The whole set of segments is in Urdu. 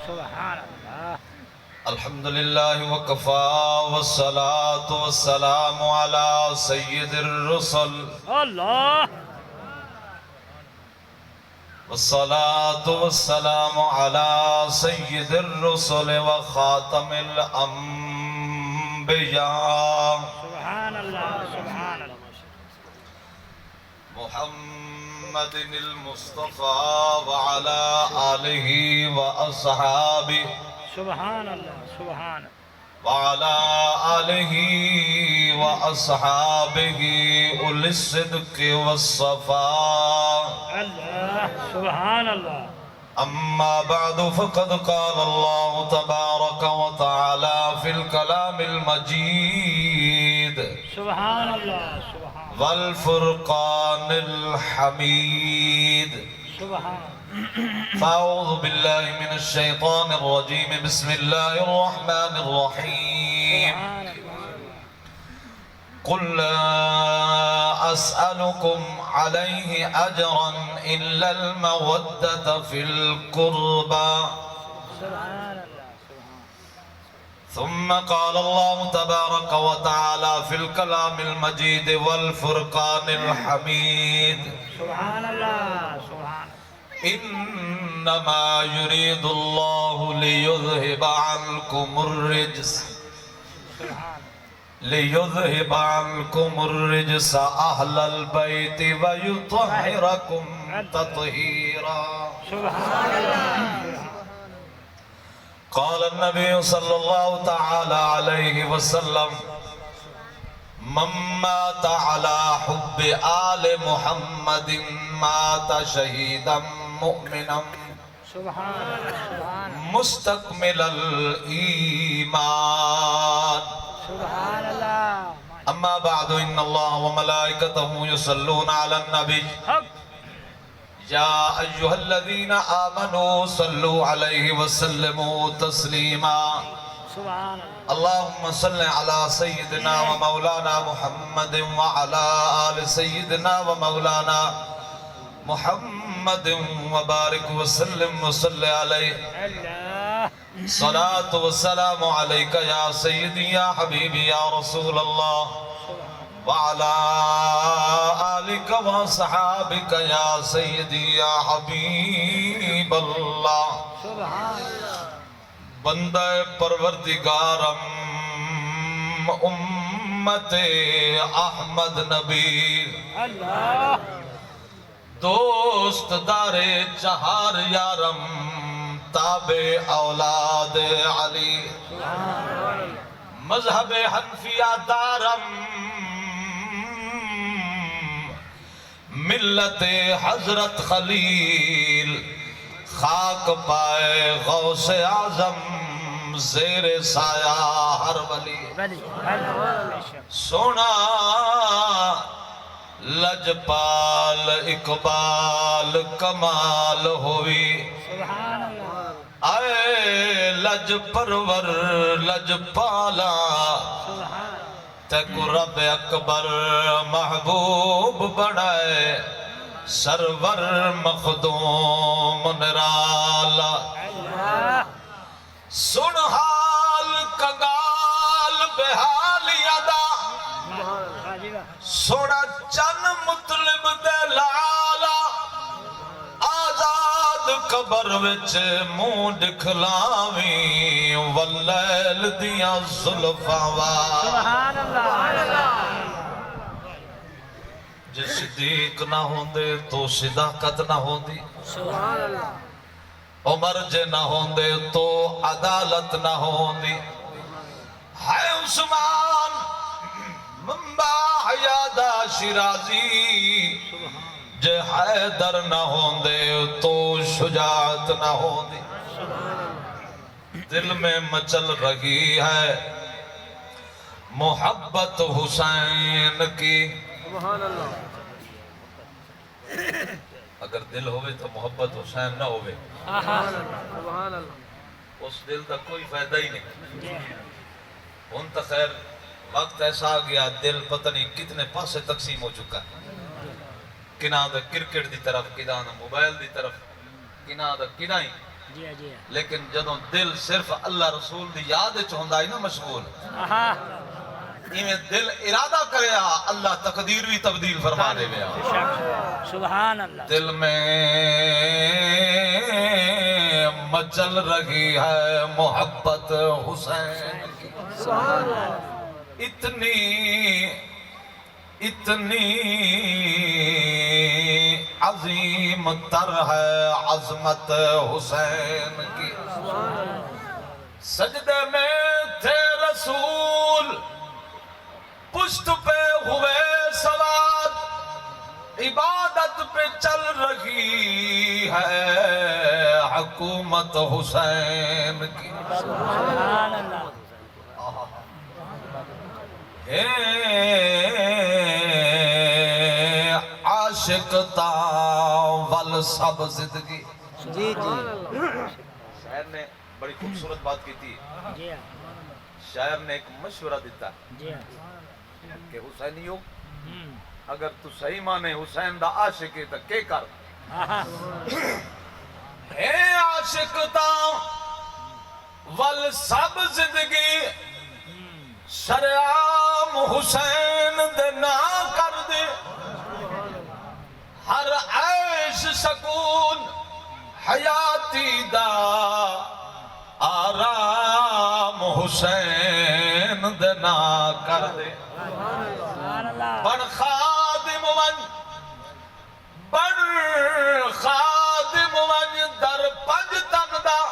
سبحان اللہ. الحمد لله وكفى والصلاة والسلام على سيد الرسل اللہ. والصلاة والسلام على سيد الرسل وخاتم الأنبياء سبحان اللہ. سبحان اللہ. محمد المصطفى وعلى آله وأصحابه سبحان اللہ. سبحان اللہ. وعلى آله وأصحابه أولي الصدق والصفاء اللہ. سبحان اللہ. أما بعد فقد قال الله تبارك وتعالى في الكلام المجيد سبحان اللہ. سبحان والفرقان الحميد. سبحان. فأعوذ بالله من الشيطان الرجيم بسم الله الرحمن الرحيم. سبحان اللہ. قل لا أسألكم عليه أجرا إلا المودة في القربى. سبحان اللہ. سبحان. ثم قال الله تبارك وتعالى في الكلام المجيد والفرقان الحميد. سبحان اللہ. سبحان. إنما يريد الله ليذهب عنكم الرجس أهل البيت ويطهركم تطهيرا. سبحان اللہ. قال النبي صلى الله تعالى عليه وسلم من مات على حب آل محمد مات شهيدا مؤمنا سبحان اللہ. سبحان. مستكمل الإيمان. سبحان اللہ. أما بعد إن الله وملائكته يصلون على النبي حق. يا أيها الذين آمنوا صلوا عليه وسلموا تسليما. سبحان اللہ. اللهم صل على سيدنا ومولانا محمد وعلى آل سيدنا ومولانا محمد وبارك وسلم وصل عليه. اللہ. صلاة والسلام عليك يا سيدي يا حبيبي يا رسول الله وعلى آلك وصحابك يا سيدي يا حبيب الله. سبحان اللہ. بندہ پروردگارم امت احمد نبی اللہ. دوست دار چہار یارم تابع اولاد علی مذہب حنفیہ دارم ملت حضرت خلیل خاک پائے غوث اعظم زیر سایہ ہر ولی. سونا لجپال اقبال کمال ہوئی. سبحان اللہ. آئے لج پرور لج پالا سبحان. تیکو رب اکبر محبوب بڑھائے سرور مخدوم نرالا. اللہ. سن حال کنگال بحال یادا سوڑا چن مطلب دے لالا آزاد قبر وچ منہ دکھلاویں واللیل دیاں زلفاں وار. سبحان اللہ. جے صدیق نہ ہوندے تو صداقت نہ ہوندی. سبحان اللہ. عمر جے نہ ہوندے تو عدالت نہ ہوندی. ہے عثمان منبع حیادہ شیرازی جے حیدر نہ ہوندے تو شجاعت نہ ہوندی. دل میں مچل رہی ہے محبت حسین کی. سبحان اللہ. اگر دل ہوئے تو محبت حسین نہ ہوئے سبحان اللہ. اس دل کا کوئی فائدہ ہی نہیں. ان تا خیر وقت ایسا آ گیا دل پتہ نہیں کتنے پاسے تقسیم ہو چکا ہے. کنا دا کرکٹ دی طرف، کنا دا موبائل دی طرف، کنا دا کنا ہی جی جی لیکن جدوں دل صرف اللہ رسول دی یاد وچ ہوندا ہے نا مشغول، ہاں ایویں دل ارادہ کریا اللہ تقدیر بھی تبدیل فرما دے ویا۔ سبحان اللہ۔ دل میں مچل رہی ہے محبت حسین کی، اتنی عظیم تر ہے عظمت حسین کی۔ سجدے میں تھے رسول، پشت پہ ہوئے سوار، عبادت پہ چل رہی ہے حکومت حسین کی۔ سبحان اللہ۔ عاشق تاول سب زندگی۔ جی جی شاعر نے بڑی خوبصورت بات کی تھی، جی شاعر نے ایک مشورہ دیتا جی کہ حسینیوں اگر تو صحیح مانے حسین دا عاشق ہے تو کے کر اے عاشق تاول سب زندگی، شریعام حسین دے نا کر دے، ہر عیش سکون حیاتی دا آرام حسین دے نا کر دے۔ سبحان اللہ۔ بن خادم ون، بن خادم ون در پج تن دا،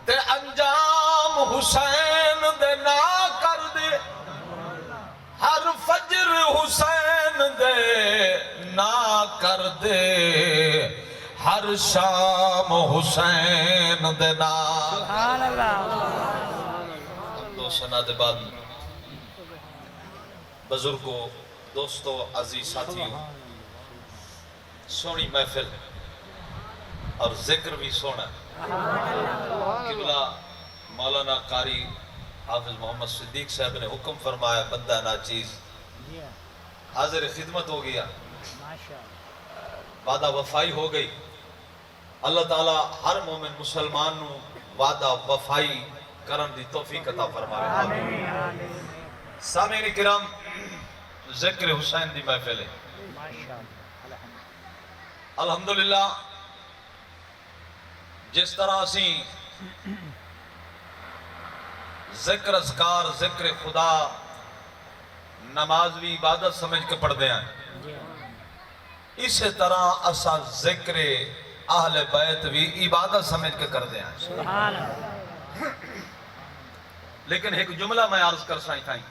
تے انجام حسین دے نا کر دے، ہر فجر حسین دے نا کر دے، ہر شام حسین دے نا۔ سبحان اللہ۔ دو سنہ دے بعد بزرگوں، دوستو، عزیز ساتھیوں، سونی محفل اور ذکر بھی سونا۔ قبلہ مولانا قاری حافظ محمد صدیق صاحب نے حکم فرمایا بندہ ناچیز حاضر خدمت ہو گیا، وعدہ وفائی ہو گئی۔ اللہ تعالیٰ ہر مومن مسلمان نو وعدہ وفائی کرن دی توفیق عطا فرمائے۔ سامعین کرام، ذکر حسین دی محفل ہے۔ الحمدللہ جس طرح اسی ذکر اذکار، ذکر خدا، نماز بھی عبادت سمجھ کے پڑھتے ہیں، اسی طرح اسا ذکر اہل بیت بھی عبادت سمجھ کے کرتے ہیں۔ سبحان اللہ۔ لیکن ایک جملہ میں عرض کر سائیں تھائیں،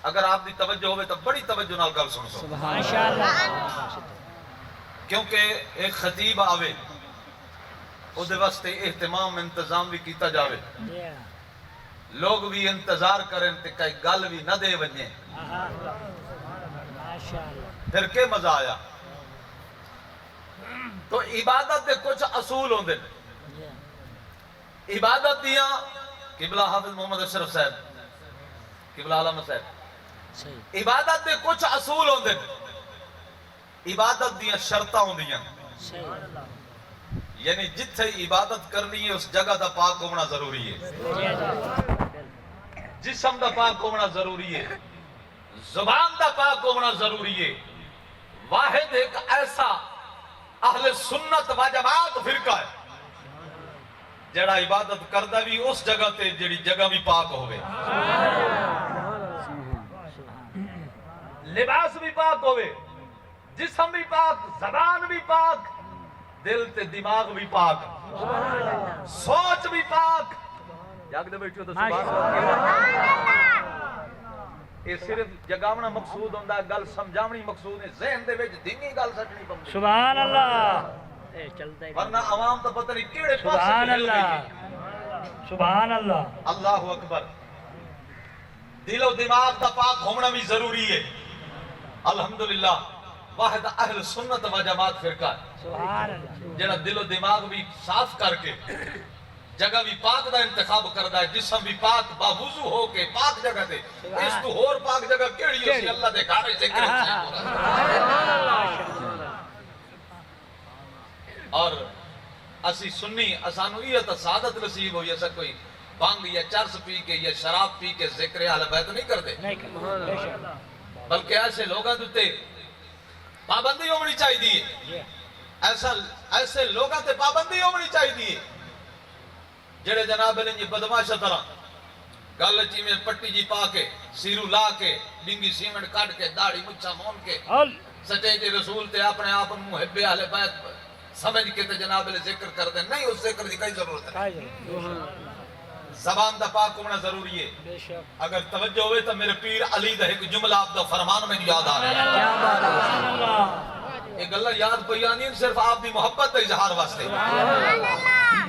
اگر آپ دی توجہ ہوئے تو بڑی توجہ نال گل سن سو، ماشاءاللہ۔ کیونکہ ایک خطیب آوے او دے واسطے اہتمام انتظام بھی کیتا جاوے، لوگ بھی انتظار کریں تے کئی گل بھی نہ دے ونجیں، پھر کے مزہ آیا؟ تو عبادت دے کچھ اصول ہوں دے، عبادت دیاں قبلہ حافظ محمد اشرف صاحب، قبلہ علامہ صاحب، عبادت دے کچھ اصول ہوں دے، عبادت دیاں شرطہ ہوں دیاں، یعنی جتھے عبادت کرنی ہے اس جگہ دا پاک ہونا ضروری ہے، جسم دا پاک ہونا ضروری ہے، زبان دا پاک ہونا ضروری ہے۔ واحد ایک ایسا اہل سنت و جماعت فرقہ ہے جڑا عبادت کردہ بھی اس جگہ تے جڑی جگہ بھی پاک ہوئے، لباس بھی پاک ہوئے، جسم بھی پاک، زبان بھی پاک، دل تے دماغ بھی پاک، سوچ بھی پاک۔ جاگ دے بیٹھو تو سبحان اللہ۔ یہ صرف جگاونا مقصود ہوندہ ہے، گل سمجھاونی مقصود ہے، ذہن دے وچ دینی گل سٹنی پوندی، سبحان اللہ۔ ورنہ عوام تو پتہ نہیں کیڑے پاسے سبحان ہل اللہ، گئی۔ سبحان اللہ۔ اللہ اکبر۔ دل و دماغ دا پاک ہونا بھی ضروری ہے۔ الحمدللہ واحد اہل سنت و جماعت فرقہ ہے سبحان اللہ۔ جڑا دل و دماغ بھی صاف کر کے جگہ بھی پاک دا انتخاب کردہ ہے، جسم بھی پاک باوضو ہو کے پاک جگہ دے، اس تو اور پاک جگہ کیڑی اسی اللہ دے گھر ذکر حسین ہو رہا ہے۔ اور اسی سنی اسانو یہ تو سعادت نصیب ہوئی ایسا کوئی بانگ یا چرس پی کے یا شراب پی کے ذکر اہل بیت نہیں کرتے نہیں کرتے بے شک بلکہ ایسے لوگاں تے پابندی ہونی چاہیے جی ایسے لوگاں تے پابندی ہونی چاہیے جڑے جناب نے جی بدماشا طرح گل چی میں پٹی جی پا کے سیرو لا کے ڈنگی سیمنٹ کاٹ کے داڑھی مچھا مون کے سچے جی رسول تے اپنے آپ محب اہل بیت سمجھ کے تے جناب نے ذکر کر دیں نہیں اس ذکر دی کئی ضرورت ہے زبان دا پاک ہونا ضروری ہے بے شک اگر توجہ ہوئے تو میرے پیر علی دا ایک جملہ آپ دا فرمان میں یاد آ رہا ہے کیا بات ہے سبحان اللہ ایک اللہ یاد کوئی آنی ہے صرف آپ دی محبت دا اظہار واسطے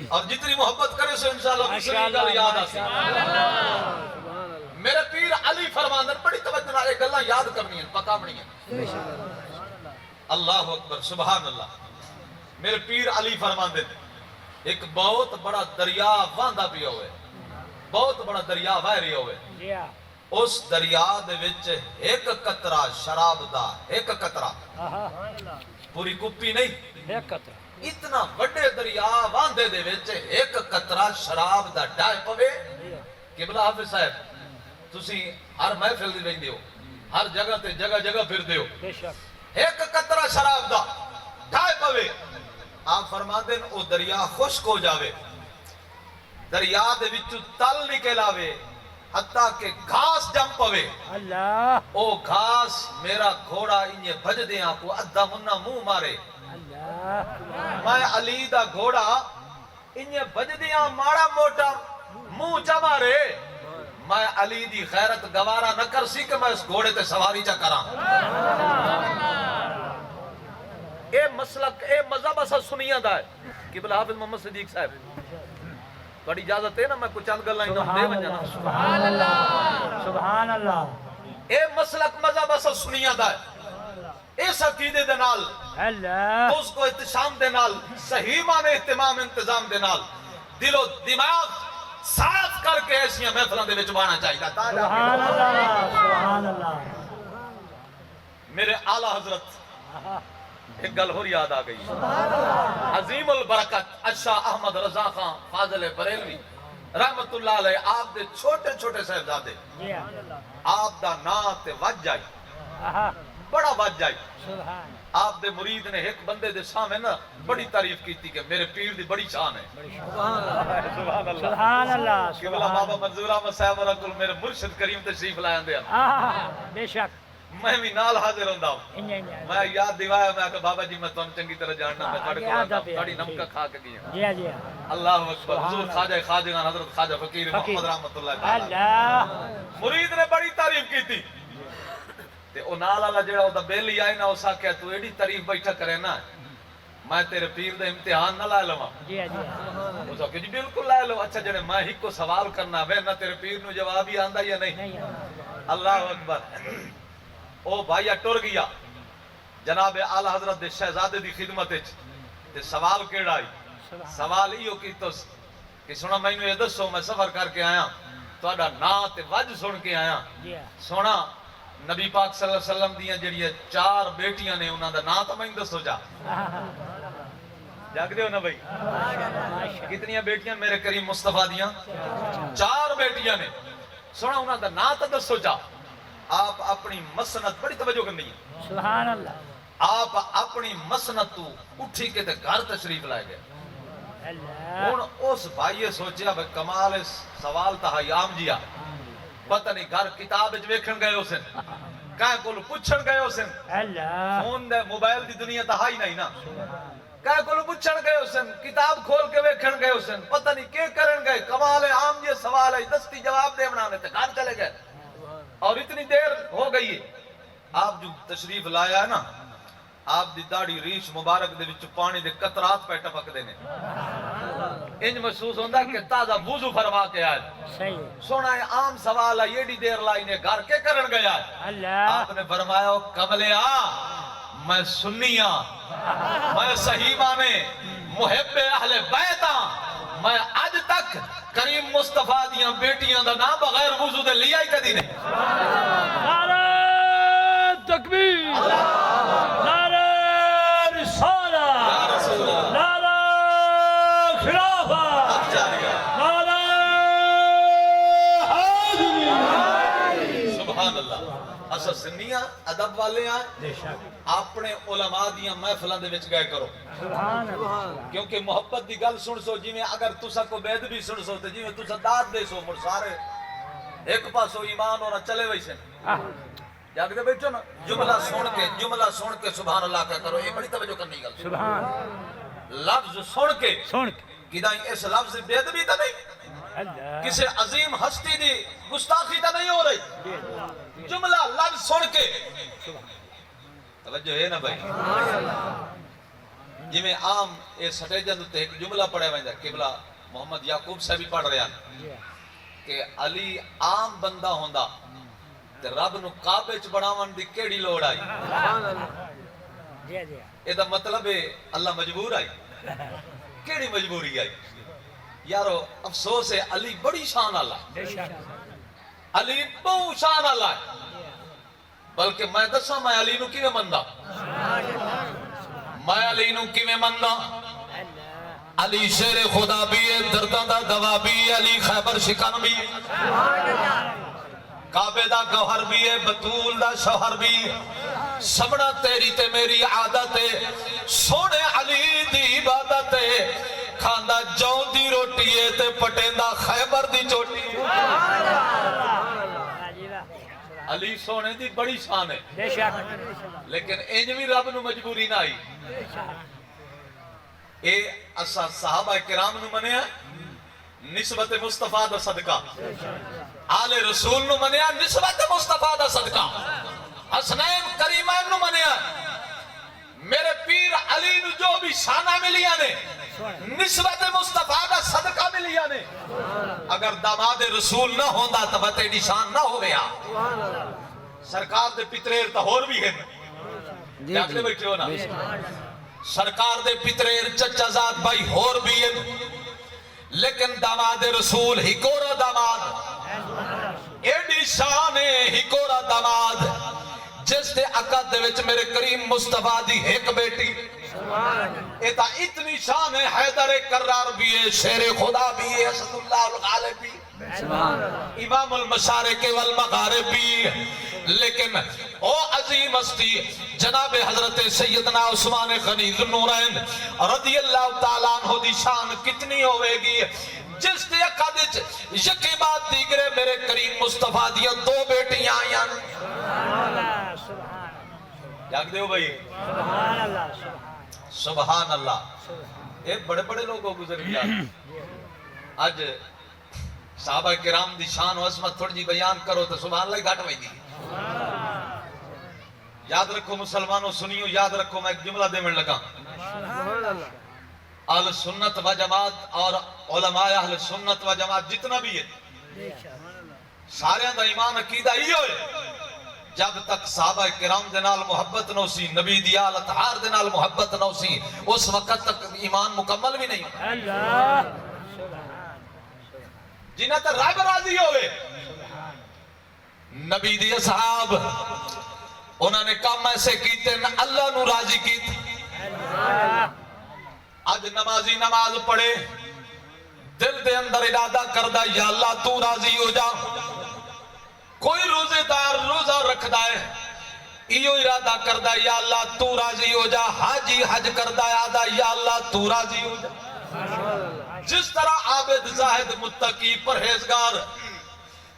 اور جتنی محبت کرے سو انشاءاللہ دوسری گل یاد آسی میرے پیر علی فرمان دن بڑی توجہ نہ ایک اللہ یاد کرنی ہے پکا بنی ہے اللہ اکبر سبحان اللہ میرے پیر علی فرمان دن ایک بہت بڑا دریا واندہ پیا ہوئے بہت بڑا دریا وہہ رہی ہوئے جی ہاں اس دریا دے وچ ایک قطرہ شراب دا ایک قطرہ پوری کپی نہیں ایک قطرہ اتنا بڑے دریا واندے دے وچ ایک قطرہ شراب دا ڈائے پوے قبلہ حافظ صاحب تسی ہر محفل دی ویندے ہو ہر جگہ تے جگہ جگہ پھر دے ہو بے شک ایک قطرہ شراب دا ڈائے پوے آپ فرما دیں او دریا خشک ہو جاوے دریا دے وچوں تل نکل آوے حتیٰ کہ گھاس جم پوے اللہ او گھاس میرا گھوڑا انہیں بھج دیاں کو ادھا منہ منہ مارے اللہ میں علی دا گھوڑا انہیں بھج دیاں مارا موٹا منہ چا مارے میں علی دی خیرت گوارا نہ کر سی کہ میں اس گھوڑے تے سواری چا کراں اے مسلک اے مذہب اسا سنیاں دا ہے قبلہ حافظ محمد صدیق صاحب بڑی اجازت ہے نا میں کچھ چند گلاں انہوں دے ونجانا سبحان اللہ سبحان اللہ اے مسلک مذہب اسا سنیاں دا ہے اس عقیدے دے نال اللہ اس کو احتشام دے نال صحیح معنی اہتمام انتظام دے نال دل و دماغ صاف کر کے ایسیاں محفلاں دے وچ بانا چاہیے سبحان اللہ سبحان اللہ میرے اعلیٰ حضرت ایک گل اور یاد آ گئی عظیم البرکت اشاہ احمد رضا خان فاضل بریلوی رحمت اللہ علیہ آپ دے چھوٹے چھوٹے صاحبزادے جی ہاں آپ دا نام تے وج جائی بڑا وج جائی سبحان آپ دے مرید نے ایک بندے دے سامنے نا بڑی تعریف کیتی کہ میرے پیر دی بڑی شان ہے سبحان اللہ سبحان اللہ قبلہ بابا منظور احمد صاحب ورکل میرے مرشد کریم تشریف لائیں دے بے شک میں بھی نال حاضر ہوندہ ہوں میں یاد دیوایا میں کہ بابا جی میں تو چنگی طرح جاننا میں تھوڑے کو آتا ہوں تھوڑی نمکہ کھا کے گیا جی ہاں جی ہاں اللہ اکبر حضور خواجہ خواجگان حضرت خواجہ فقیر محمد رحمت اللہ تعالیٰ اللہ مرید نے بڑی تعریف کی تھی تے او نال اللہ جڑا او دا بیلی آئی نا اسا کہا تو ایڈی تعریف بیٹھا کرے نا میں تیرے پیر دے امتحان نہ لائے لوں جی ہاں جی ہاں اسا کہ جی بالکل لائے لو اچھا جڑے میں ہی کو سوال کرنا وے نہ تیرے پیر نو جواب ہی آندا یا نہیں اللہ اکبر او بھائی ٹر گیا جناب اعلی حضرت دے شہزادے دی خدمت وچ تے سوال کیڑا آئی سوال ایو کیتا کہ سنا مینوں یہ دسو میں سفر کر کے آیا تہاڈا نام تے وج سن کے آیا جی ہاں سونا نبی پاک صلی اللہ علیہ وسلم دیاں جڑیاں 4 بیٹیاں نے انہاں دا نام تے مینوں دسو جا جاگ دے ہو نا بھائی کتنی بیٹیاں میرے کریم مصطفیٰ دیاں 4 بیٹیاں نے سونا انہاں دا نام تے دسو جا آپ اپنی مسنت بڑی توجہ کرنی ہے سبحان اللہ آپ اپنی مسنت تو اٹھی کے تے گھر تشریف لائے گئے اللہ ہن اس بھائیے سوچیا بھئی کمال سوال تا عام جیا پتہ نہیں گھر کتاب وچ ویکھن گئے ہوسن کہے کول پوچھن گئے ہوسن اللہ فون دے موبائل دی دنیا تا ہی نہیں نا کہے کول پوچھن گئے ہوسن کتاب کھول کے ویکھن گئے ہوسن پتہ نہیں کی کرن گئے کمال عام یہ سوال ہے دستی جواب دے بنانے تے گھر چلے گئے اور اتنی دیر ہو گئی ہے آپ جو تشریف لایا ہے نا آپ دی داڑھی ریش مبارک دے وچ پانی دے قطرات پہ ٹپک دینے انج محسوس ہوندا کہ تازہ وضو فرما کے آئے صحیح سونا ہے عام سوال ہے یہ دیر لائی نے گھر کے کرن گیا ہے اللہ آپ نے فرمایا کملیا میں سنیاں میں صحیح مانے محب اہل بیتاں میں آج تک کریم مصطفیٰ دیاں بیٹیاں دا نام بغیر وضو دے لیا ہی کدی نہیں نعرہ تکبیر نعرہ رسالہ نعرہ سنیاں ادب والے ہیں بے شک اپنے علماء دیاں محفلاں دے وچ گئے کرو سبحان اللہ کیونکہ محبت دی گل سن سو جی میں اگر تسا کو بید بھی سن سو تے جی میں تسا داد دے سو مڑ سارے ایک پاسو ایمان ہونا چلے ویسے جاگ دے بیٹھو نا جملہ سن کے سبحان اللہ کہہ کرو یہ بڑی توجہ کرنی گل سبحان لفظ سن کے سن کے کدائیں اس لفظ بے ادبی تو نہیں اللہ کسی عظیم ہستی دی گستاخی تو نہیں ہو رہی جملہ لفظ سن کے توجہ ہے نا بھائی جی میں عام یہ سٹیجن تے ایک جملہ پڑھے ویندا قبلہ محمد یعقوب صاحب بھی پڑھ رہے ہیں کہ علی عام بندہ ہوندا تے رب نو کعبے چ بناون دی کیڑی لوڑ آئی جی جی اے دا مطلب ہے اللہ مجبور آئی کیڑی مجبوری آئی یارو افسوس ہے علی بڑی شان اللہ بے شک علی بہت شان اللہ ہے بلکہ میں دسا میں علی نو کیویں مندا میں علی نو کیویں مندا علی شیر خدا بھی ہے درداں دا گواہ بھی ہے علی خیبر شکن بھی ہے کعبے دا گوہر بھی ہے بطول دا شوہر بھی ہے سبنا تیری تے میری عادت ہے سونے علی دی عبادت ہے کھاندا جو دی روٹی ہے تے پٹیندا خیبر دی چوٹی علی سونے دی بڑی شان ہے بے شک لیکن انج بھی رب نو مجبوری نہ آئی اے اسا صحابہ کرام نو منیا نسبت مصطفیٰ دا صدقہ آل رسول نو منیا نسبت مصطفیٰ دا صدقہ حسنین کریمین نو منیا میرے پیر علی نو جو بھی شانہ ملیا نے نسبت مصطفیٰ دا صدقہ ملیا نے اگر داماد رسول نہ ہوندا تو بتے نشان نہ ہو گیا سرکار دے پتریر تا ہور بھی ہے جاگلے بیٹھے ہو نا سرکار دے پتریر چچا ذات بھائی ہور بھی ہے لیکن داماد رسول ہی کورا داماد ایڈی شان ہی کورا داماد جس دے عقد دے وچ میرے کریم مصطفیٰ دی ایک بیٹی ایتا اتنی شان ہے حیدر کرار بھی ہے شیر خدا بھی ہے اسد اللہ الغالب بھی امام المشارق والمغارب بھی لیکن او عظیم ہستی جناب حضرت سیدنا عثمان غنی ذو النورین رضی اللہ تعالیٰ عنہ دی شان کتنی ہوئے گی جس دے عقد وچ یکی بات دیگرے میرے کریم مصطفیٰ دیا دو بیٹیاں آئیاں جاگ دے ہو بھائی سبحان اللہ سبحان اللہ ایک بڑے بڑے لوگوں گزر گیا آج صحابہ کرام دی شان و عظمت تھوڑی جی بیان کرو تو سبحان اللہ گھٹ ہوئی دی یاد رکھو مسلمانوں سنیو یاد رکھو میں ایک جملہ دے من لگا اہل سنت و جماعت اور علماء اہل سنت و جماعت جتنا بھی ہے سارے دا ایمان عقیدہ ہی ہوئے جب تک صحابہ کرام دے نال محبت نہ سی نبی دی آل اطہار دے نال محبت نہ سی اس وقت تک ایمان مکمل بھی نہیں اللہ جنہیں تے رب راضی ہوئے نبی دی اصحاب انہوں نے کام ایسے کیتے نہ اللہ نو راضی کیتے آج نمازی نماز پڑھے دل دے اندر ارادہ کردہ یا اللہ تو راضی ہو جا کوئی روزے دار روزہ رکھدا ہے ایو ارادہ کردہ یا اللہ تو راضی ہو جا حاجی حج کردہ آدھا یا اللہ تو راضی ہو جا جس طرح عابد زاہد متقی پرہیزگار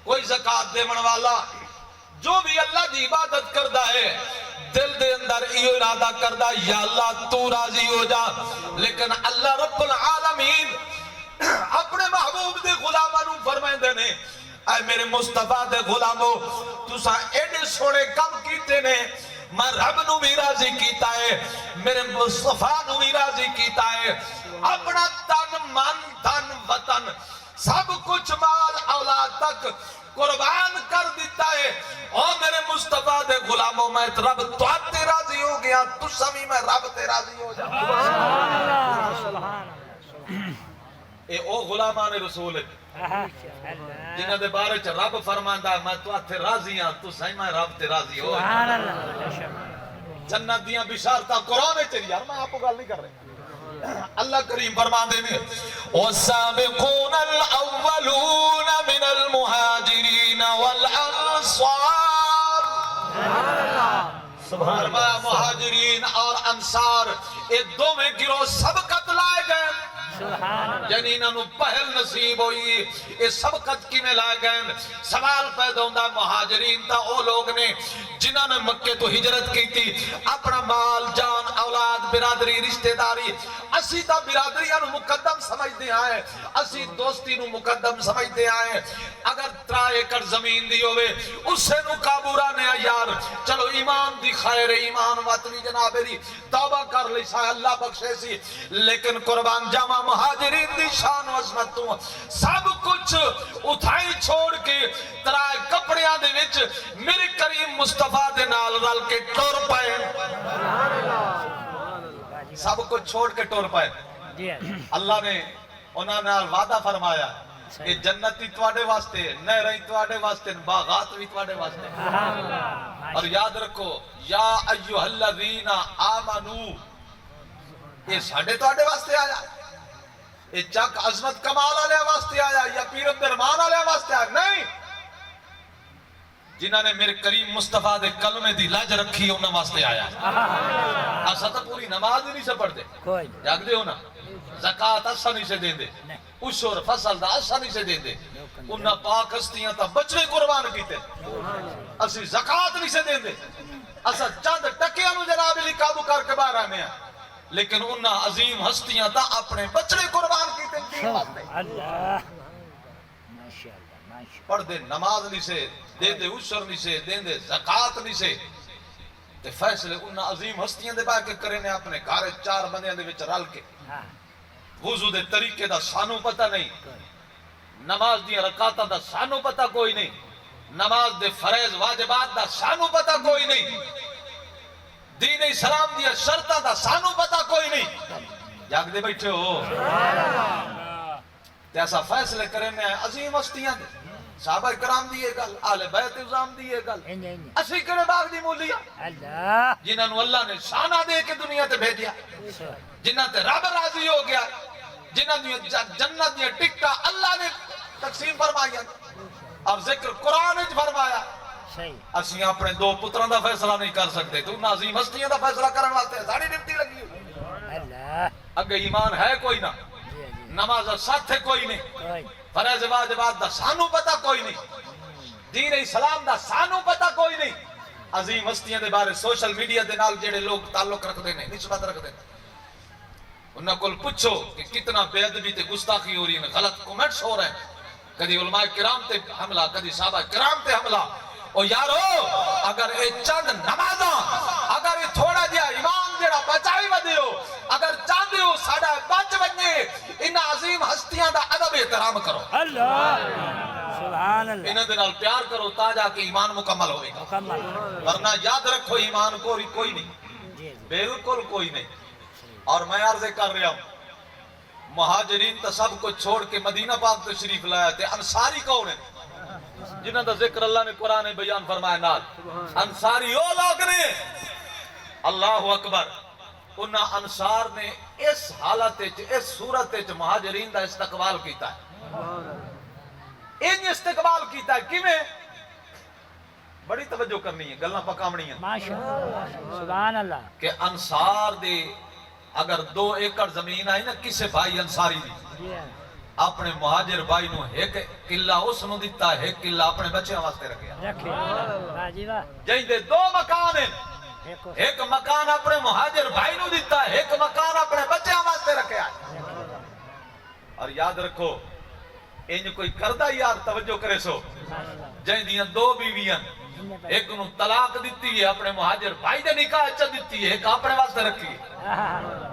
کوئی زکاة دیون والا جو بھی اللہ دی عبادت کردہ ہے دل دے اندر ایو ارادہ کردہ یا اللہ تو راضی ہو جا لیکن اللہ رب العالمین اپنے محبوب دے غلامانوں فرمائیں دینے اے میرے مصطفیٰ دے غلاموں تسا ایڈے سونے کم کیتے نے میں رب نو بھی راضی کیتا ہے میرے مصطفیٰ نو بھی راضی کیتا ہے اپنا تن من دھن وطن سب کچھ مال اولاد تک قربان کر دیتا ہے اور میرے مصطفیٰ دے غلاموں میں رب تو تے راضی ہو گیا تو سمی میں رب تے راضی ہو جا اے او غلامان رسول ہے جنہاں دے بارے چ رب فرماندا ہے میں تو تے راضی ہاں تو سہی میں رب تے راضی ہو سبحان اللہ جنت دیاں بشارتاں قرآن وچ یار میں آپ کو گل نہیں کر رہا اللہ کریم فرماندے نے والسابقون الاولون من المهاجرين والانصار انصار اے دو میں گروہ سبقت لائے گئے سبحان اللہ یعنی انہوں پہل نصیب ہوئی یہ سبقت کی میں لائے گئے سوال پیدا ہوندہ مہاجرین تا او لوگ نے جنہاں نے مکے تو ہجرت کی تھی اپنا مال جان اولاد برادری رشتہ داری اسی تا برادریاں نو مقدم سمجھتے آئے اسی دوستی نو مقدم سمجھتے آئے اگر 3 ایکڑ زمین دی ہوئے اس سے نو کابورا نے یار چلو ایمان دی خیر ایمان واتنی جناب دی توبہ کر لی سا اللہ بخشے سی لیکن قربان جامع مہاجرین دی شان و عظمت تو سب کچھ اٹھائی چھوڑ کے 3 کپڑیاں دے وچ میرے کریم مصطفیٰ دے نال رل کے ٹور پائے سب کچھ چھوڑ کے ٹور پائے جی اللہ نے انہوں نے وعدہ فرمایا کہ جنتی تواڈے واسطے نہریں تواڈے واسطے باغات بھی تواڈے واسطے اور یاد رکھو یا ایھا الذین آمنو یہ ساڈے تواڈے واسطے آیا یہ چک عظمت کمال والے واسطے آیا یا پیر عبدالرحمان والے واسطے آیا نہیں جنہاں نے میرے کریم مصطفیٰ دے کلمے دی لاج رکھی انہاں واسطے آیا ایسا تو پوری نماز ہی نہیں سے پڑھتے کوئی جاگ دے ہو نا زکاة اسا نہیں سے دیں دے اشور فصل دا اسا نہیں سے دیں دے انہاں پاک ہستیاں تا بچڑے قربان کیتے اسی زکاة نہیں سے دیں دے اسا چند ٹکیاں نو جناب علی قابو کر کے باہر آنے ہیں لیکن انہاں عظیم ہستیاں تا اپنے بچڑے قربان کیتے کی واسطے اللہ ماشاءاللہ ماشاءاللہ پڑھ دے نماز نہیں سے دے دے اشور نہیں سے دے دے زکاة نہیں سے تے فیصلے انہاں عظیم ہستیاں دے باہر کے کرے نے اپنے گھارے 4 بندیاں دے وچ رل کے ہاں وضو دے طریقے دا سانو پتہ نہیں نماز دی رکعتاں دا سانو پتہ کوئی نہیں نماز دے فرائض واجبات دا سانو پتہ کوئی نہیں دین اسلام دی شرطاں دا سانو پتہ کوئی نہیں جاگ دے بیٹھے ہو تے ایسا فیصلے کرنے ہیں عظیم ہستیاں دے صحابہ کرام دی یہ گل اہل بیت عظام دی یہ گل اسی کرے باغ دی مولیاں اللہ جنہاں نو اللہ نے شانہ دے کے دنیا تے بھیجیا جنہاں تے رب راضی ہو گیا جنہاں دی جنت دی ٹکٹا اللہ نے تقسیم فرمایا اور ذکر قرآن وچ فرمایا صحیح اسی اپنے 2 پتراں دا فیصلہ نہیں کر سکتے تو انہاں عظیم ہستیاں دا فیصلہ کرن واسطے ساڑی ڈپٹی لگی ہوئی اللہ اگے ایمان ہے کوئی نہ جی جی نماز ساتھ ہے کوئی نہیں کوئی فرائض واجبات دا سانو پتہ کوئی نہیں دین اسلام دا سانو پتہ کوئی نہیں عظیم ہستیاں دے بارے سوشل میڈیا دے نال جڑے لوگ تعلق رکھتے ہیں نسبت رکھتے ہیں انہاں کول پوچھو کہ کتنا بے ادبی تے گستاخی ہو رہی ہے غلط کمنٹس ہو رہے ہیں کدی علماء کرام تے حملہ کدی صحابہ کرام تے حملہ او یارو اگر اے چند نمازاں اگر اے تھوڑا جہا ایمان جڑا بچائی ودیو اگر چاہتے ہو ساڈا بچ ونے ان عظیم ہستیاں دا ادب احترام کرو اللہ سبحان اللہ انہاں دے نال پیار کرو تا جا کے ایمان مکمل ہوئے گا مکمل ورنہ یاد رکھو ایمان کوئی نہیں جی جی بالکل کوئی نہیں اور میں عرض کر رہا ہوں مہاجرین تا سب کو چھوڑ کے مدینہ پاک تشریف لایا تھے انصاری کون ہیں جنہاں دا ذکر اللہ نے قرآن بیان فرمایا نال انصاری او لوگ نے اللہ اکبر انہاں انصار نے اس حالت اس صورت مہاجرین دا استقبال کیتا ہے ان استقبال کیتا ہے کیویں بڑی توجہ کرنی ہے گلاں پکاونی ہیں ماشاءاللہ سبحان اللہ کہ انصار دے اگر 2 ایکڑ زمین آئی نا کسے بھائی انصاری دی جی اپنے مہاجر بھائی نو ایک قلعہ اس نو دیتا ہے ایک قلعہ اپنے بچے واسطے رکھیا رکھے واہ جی واہ جہیں دے 2 مکان ہیں ایک مکان اپنے مہاجر بھائی نو دیتا ہے ایک مکان اپنے بچے واسطے رکھیا ہے اور یاد رکھو انج کوئی کردہ یار توجہ کرے سو جہیں دیاں 2 بیویاں ایک نو طلاق دیتی ہے اپنے مہاجر بھائی دے نکاح اچھا دیتی ہے ایک اپنے واسطے رکھی ہے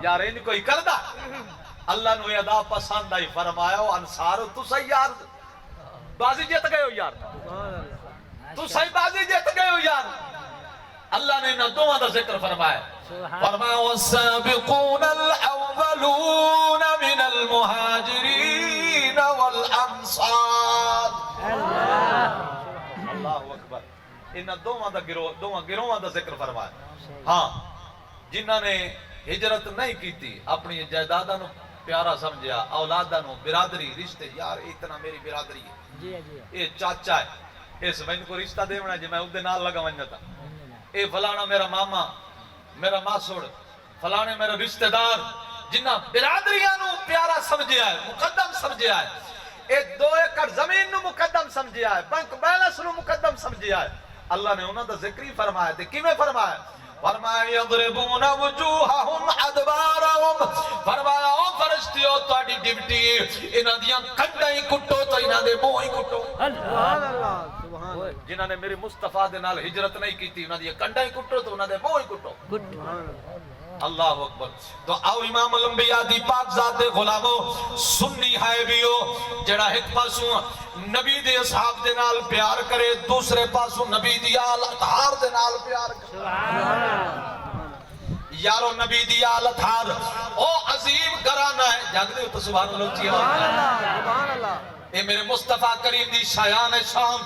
یار انج کوئی کردہ اللہ نو ادا پسند آئی فرمایا انصارو تو صحیح یار بازی جیت گئے ہو یار تو صحیح بازی جیت گئے ہو یار اللہ نے انہاں دوہاں دا ذکر فرمایا فرمایا والسابقون الاولون من المہاجرین والانصار اللہ اکبر انہاں دوہاں گروہاں دا ذکر فرمایا ہاں جنہاں نے ہجرت نہیں کیتی اپنی جائیداداں نو پیارا سمجھیا اولاداں نو برادری رشتے یار اتنا میری برادری ہے جی جی اے چاچا ہے اس میں کو رشتہ دیونا جی میں اودے نال لگا ونجتا اے فلانا میرا ماما میرا ماسوڑ فلانے میرے رشتہ دار جنہ برادریاں نو پیارا سمجھیا ہے مقدم سمجھیا ہے اے 2 ایکڑ زمین نو مقدم سمجھیا ہے بینک بیلنس نو مقدم سمجھیا ہے اللہ نے انہاں دا ذکر ہی فرمایا تے کیویں فرمایا فرمایا یضربون وجوہہم ادبارہم فرمایا او فرشتیو تہاڈی ڈیوٹی انہاں دیاں کنڈاں ہی کٹو تے انہاں دے منہ ہی کٹو سبحان اللہ سبحان اللہ جنہاں نے میرے مصطفیٰ دے نال ہجرت نہیں کیتی انہاں دیاں کنڈاں ہی کٹو تے انہاں دے منہ ہی کٹو سبحان اللہ اللہ اکبر تو آؤ امام الانبیاء دی پاک ذات دے غلامو سنی ہے بھی ہو جڑا ایک پاسوں نبی دے اصحاب دے نال پیار کرے دوسرے پاسوں نبی دی آل اطہار دے نال پیار کرے یارو نبی دی آل اطہار او عظیم گھرانہ ہے جاگ دے تو سبحان اللہ چیئے سبحان اللہ اے میرے مصطفیٰ کریم دی شایان شان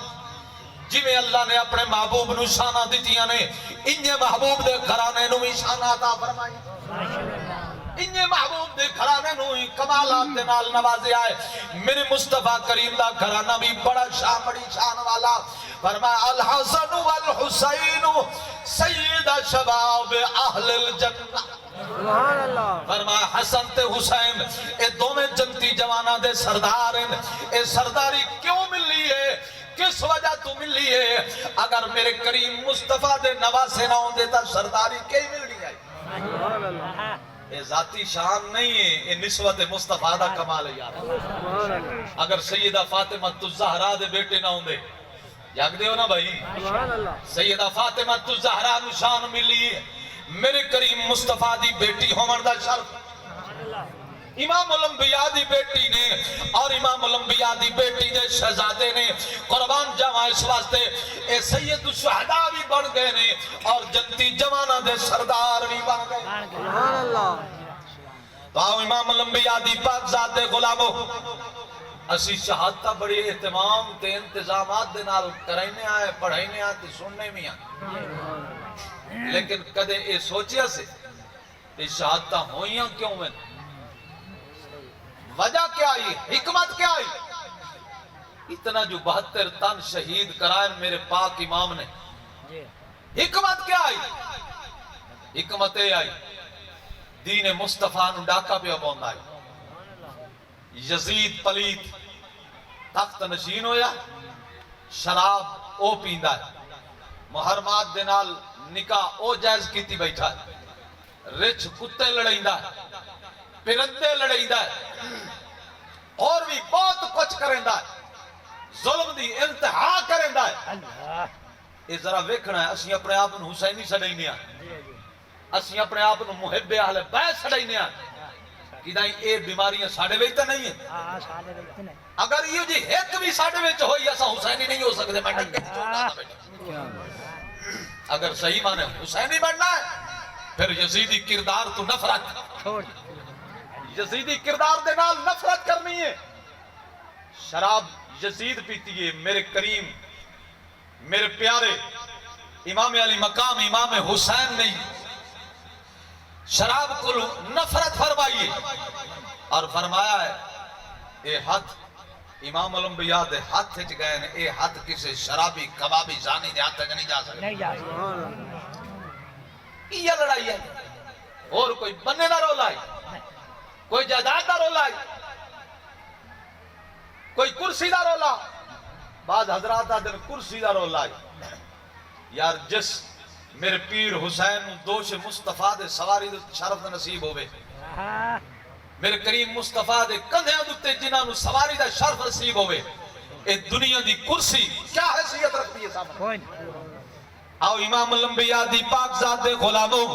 جی میں اللہ نے اپنے محبوب نو شانہ دیتیاں نے انہیں محبوب دے گھرانے نو ہی شانہ عطا فرمائی انہیں محبوب دے گھرانے نو ہی کمالات دے نال نوازے آئے میرے مصطفیٰ کریم دا گھرانہ بھی بڑا شان بڑی شان والا فرمایا الحسن والحسین سید شباب اہل الجنہ سبحان اللہ فرمایا حسن تے حسین اے دومیں جنتی جوانہ دے سردار ہیں اے سرداری کیوں ملی ہے کس وجہ تو ملی ہے اگر میرے کریم مصطفیٰ دے نواسے نہ ہوں دیتا سرداری کئی مل رہی ہے سبحان اللہ یہ ذاتی شان نہیں ہے یہ نسبت مصطفیٰ دا کمال ہے یار سبحان اللہ اگر سیدہ فاطمہ الزہرا دے بیٹے نہ ہوں دے یاگ دے ہو نا بھائی سبحان اللہ سیدہ فاطمہ الزہرا نو شان ملی ہے میرے کریم مصطفیٰ دی بیٹی ہومر دا شرف امام الانبیاء دی بیٹی نے اور امام الانبیاء دی بیٹی دے شہزادے نے قربان جاواں اس واسطے اے سید الشہداء بھی بن گئے نے اور جنتی جوانہ دے سردار بھی بن گئے سبحان اللہ تو آؤ امام الانبیاء دی پاک ذات دے غلامو اسی شہادتہ بڑی اہتمام تے انتظامات دے نال کرائنے آئے پڑھائنے آئے تے سننے میں آئے لیکن کدے اے سوچیا سے کہ شہادتہ ہوئیاں کیوں میں وجہ کیا آئی حکمت کیا آئی اتنا جو 72 تن شہید کرائیں میرے پاک امام نے حکمت کیا آئی حکمت آئی دین مصطفیٰ نو ڈاکا پہ ابوند آئی یزید پلیت تخت نشین ہویا شراب او پیندہ ہے محرمات دنال نکاح او جائز کیتی بیٹھا ہے رچ کتے لڑائندہ ہے پرندے لڑائندہ ہے اور بھی بہت کچھ کرندہ ہے ظلم دی انتہا کرندہ ہے یہ ذرا ویکھنا ہے اسی اپنے آپ نو حسینی سڑائنیا اسی اپنے آپ نو محب اہل بیت سڑائنیا کہ دائیں اے بیماریاں ساڑھے ویتا نہیں ہیں اگر یہ جی ایک بھی ساڑھے ویچ ہوئی ایسا حسینی نہیں ہو سکتے میں ڈنگے چھوڑنا تھا بیٹا اگر صحیح مانے حسینی بننا ہے پھر یزیدی کردار تو نفرت یزیدی کردار دے نال نفرت کرنی ہے شراب یزید پیتی ہے میرے کریم میرے پیارے امام علی مقام امام حسین نے شراب کو نفرت فرمائیے اور فرمایا ہے اے ہاتھ امام الانبیاء دے ہاتھ ہچ گئے ہیں اے ہاتھ کسے شرابی کبابی زانی دے ہاتھ تک نہیں جا سکتے یہ لڑائی ہے اور کوئی بننے دا رولا ہے کوئی جائیداد دا رولا ہے کوئی کرسی دا رولا بعض حضرات دا دن کرسی دا رولا ہے یار جس میرے پیر حسین دوش مصطفیٰ دے سواری دے شرف نصیب ہوئے میرے کریم مصطفیٰ دے کندھیاں دوتے جنہاں نو سواری دا شرف نصیب ہوئے اے دنیا دی کرسی کیا حیثیت رکھتی ہے سامنے آؤ امام الانبیاء دی پاک ذات دے غلاموں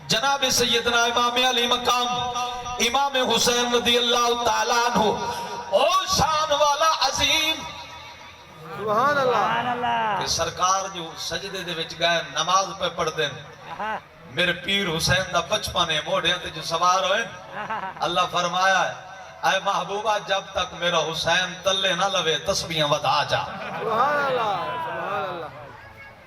جناب سیدنا امام علی مقام امام حسین رضی اللہ تعالیٰ عنہ او شان والا عظیم سبحان اللہ کہ سرکار جو سجدے دے وچ گئے نماز پہ پڑھ دیں میرے پیر حسین دا بچپنے موڑے تے جو سوار ہوئے اللہ فرمایا ہے اے محبوبہ جب تک میرا حسین تلے نہ لوے تسبیحاں ودا جا سبحان اللہ سبحان اللہ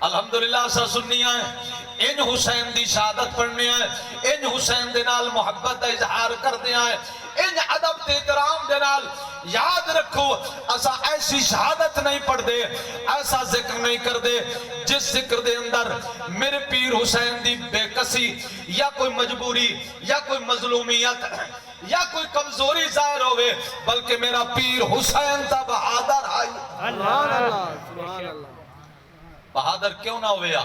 الحمدللہ سا سنیاں ہیں ان حسین دی شہادت پڑھنے ہیں ان حسین دے نال محبت دا اظہار کر دیا ہے ان ادب تے احترام دے نال یاد رکھو اسا ایسی شہادت نہیں پڑھ دے ایسا ذکر نہیں کر دے جس ذکر دے اندر میرے پیر حسین دی بے کسی یا کوئی مجبوری یا کوئی مظلومیت یا کوئی کمزوری ظاہر ہوئے بلکہ میرا پیر حسین تا بہادر آئی سبحان اللہ سبحان اللہ بہادر کیوں نہ ہوئے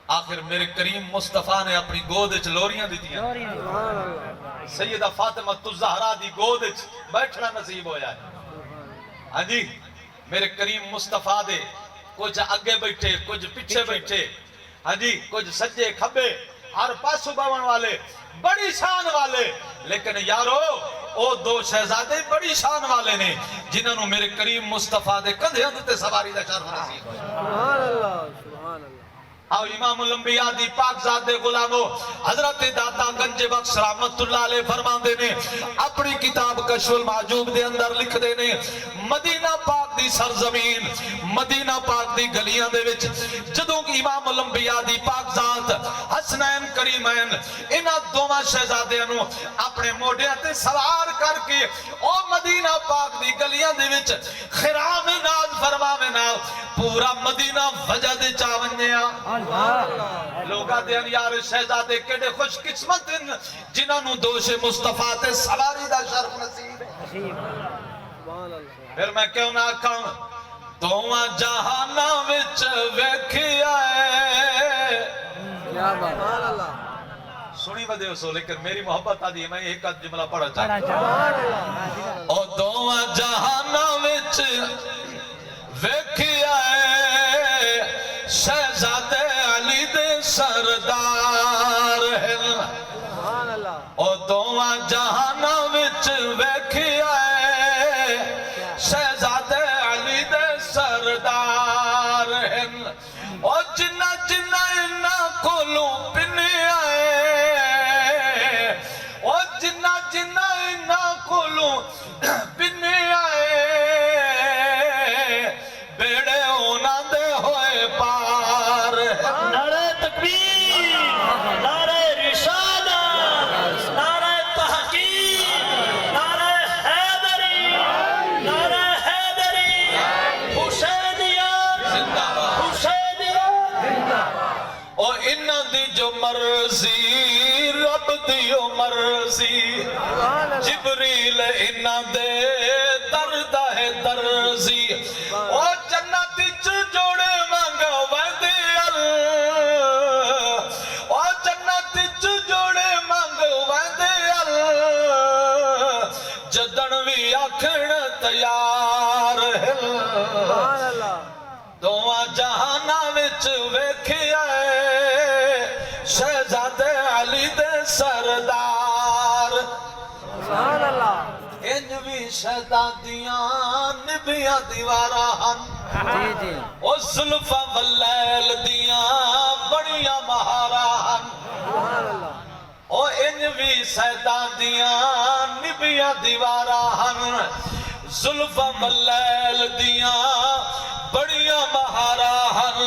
آخر میرے کریم مصطفیٰ نے اپنی گود اچھ لوریاں دی دیا سبحان اللہ سیدہ فاطمہ الزہرا دی گود اچھ بیٹھنا نصیب ہویا ہے ہاں جی میرے کریم مصطفیٰ دے کچھ آگے بیٹھے کچھ پیچھے بیٹھے ہاں جی کچھ سجے کھبے ہر پاسو باون والے بڑی شان والے لیکن یارو او دو شہزادے بڑی شان والے نے جنہوں نے میرے کریم مصطفیٰ دے کندھے اندھتے سواری دا شرف نصیب ہویا سبحان اللہ سبحان اللہ آو امام الانبیاء دی پاک ذات دے غلامو حضرت داتا گنج بخش رحمت اللہ علیہ فرمان دے نے اپنی کتاب کشف المعجوب دے اندر لکھ دے نے مدینہ پاک دی سرزمین مدینہ پاک دی گلیاں دے وچ جدوں کہ امام الانبیاء دی پاک ذات حسنین کریمین انہاں دوواں شہزادیاں نو اپنے موڈیاں تے سوار کر کے او مدینہ پاک دی گلیاں دے وچ خرام ناز فرماوے نال پورا مدینہ وجہ دے چاونجیاں لوگاں دیاں یار شہزادے کیڑے خوش قسمت جنہاں نو دوش مصطفیٰ تے سواری دا شرف نصیب ہے سبحان اللہ پھر میں کیوں نہ آکھاں دوواں جہاناں وچ ویکھیا ہے کیا بات سبحان اللہ سنی ودے ہو سو لیکن میری محبت آدھی ہے میں ایک آدھ جملہ پڑھا چاہتا سبحان اللہ او دوواں جہاناں وچ ویکھیا ہے شہزادے علی دے سردار ہیں سبحان اللہ او دوواں جہاناں وچ ویکھیا ہے شہزادے علی دے سردار ہیں او جنہ جنہ انہاں کولوں پنیا ہے او جنہ جنہ انہاں کولوں پنیا ہے بیڑے انہاں دے ہوئے پار نعرہ تکبیر نعرہ رسالت نعرہ تحقیق نعرہ حیدری نعرہ حیدری حسینیت حسینیت او انہاں دی جو مرضی رب دیو مرضی جبریل انہاں دے درد ہے درزی او جنت چ جوڑے مانگا ویندے او جنت چ جوڑے مانگا ویندے جدن وی آکھن تیار ہے سبحان اللہ دوواں جہاناں وچ ویکھیا ہے شہزادے علی دے سردار سبحان اللہ انج بھی شہزادیاں نبیاں دیواراں ہن جی جی او زلفاں واللیل دیاں بڑیاں مہاراں ہن سبحان اللہ او انج بھی شہزادیاں نبیاں دیواراں ہن زلفاں واللیل دیاں بڑیاں مہاراں ہن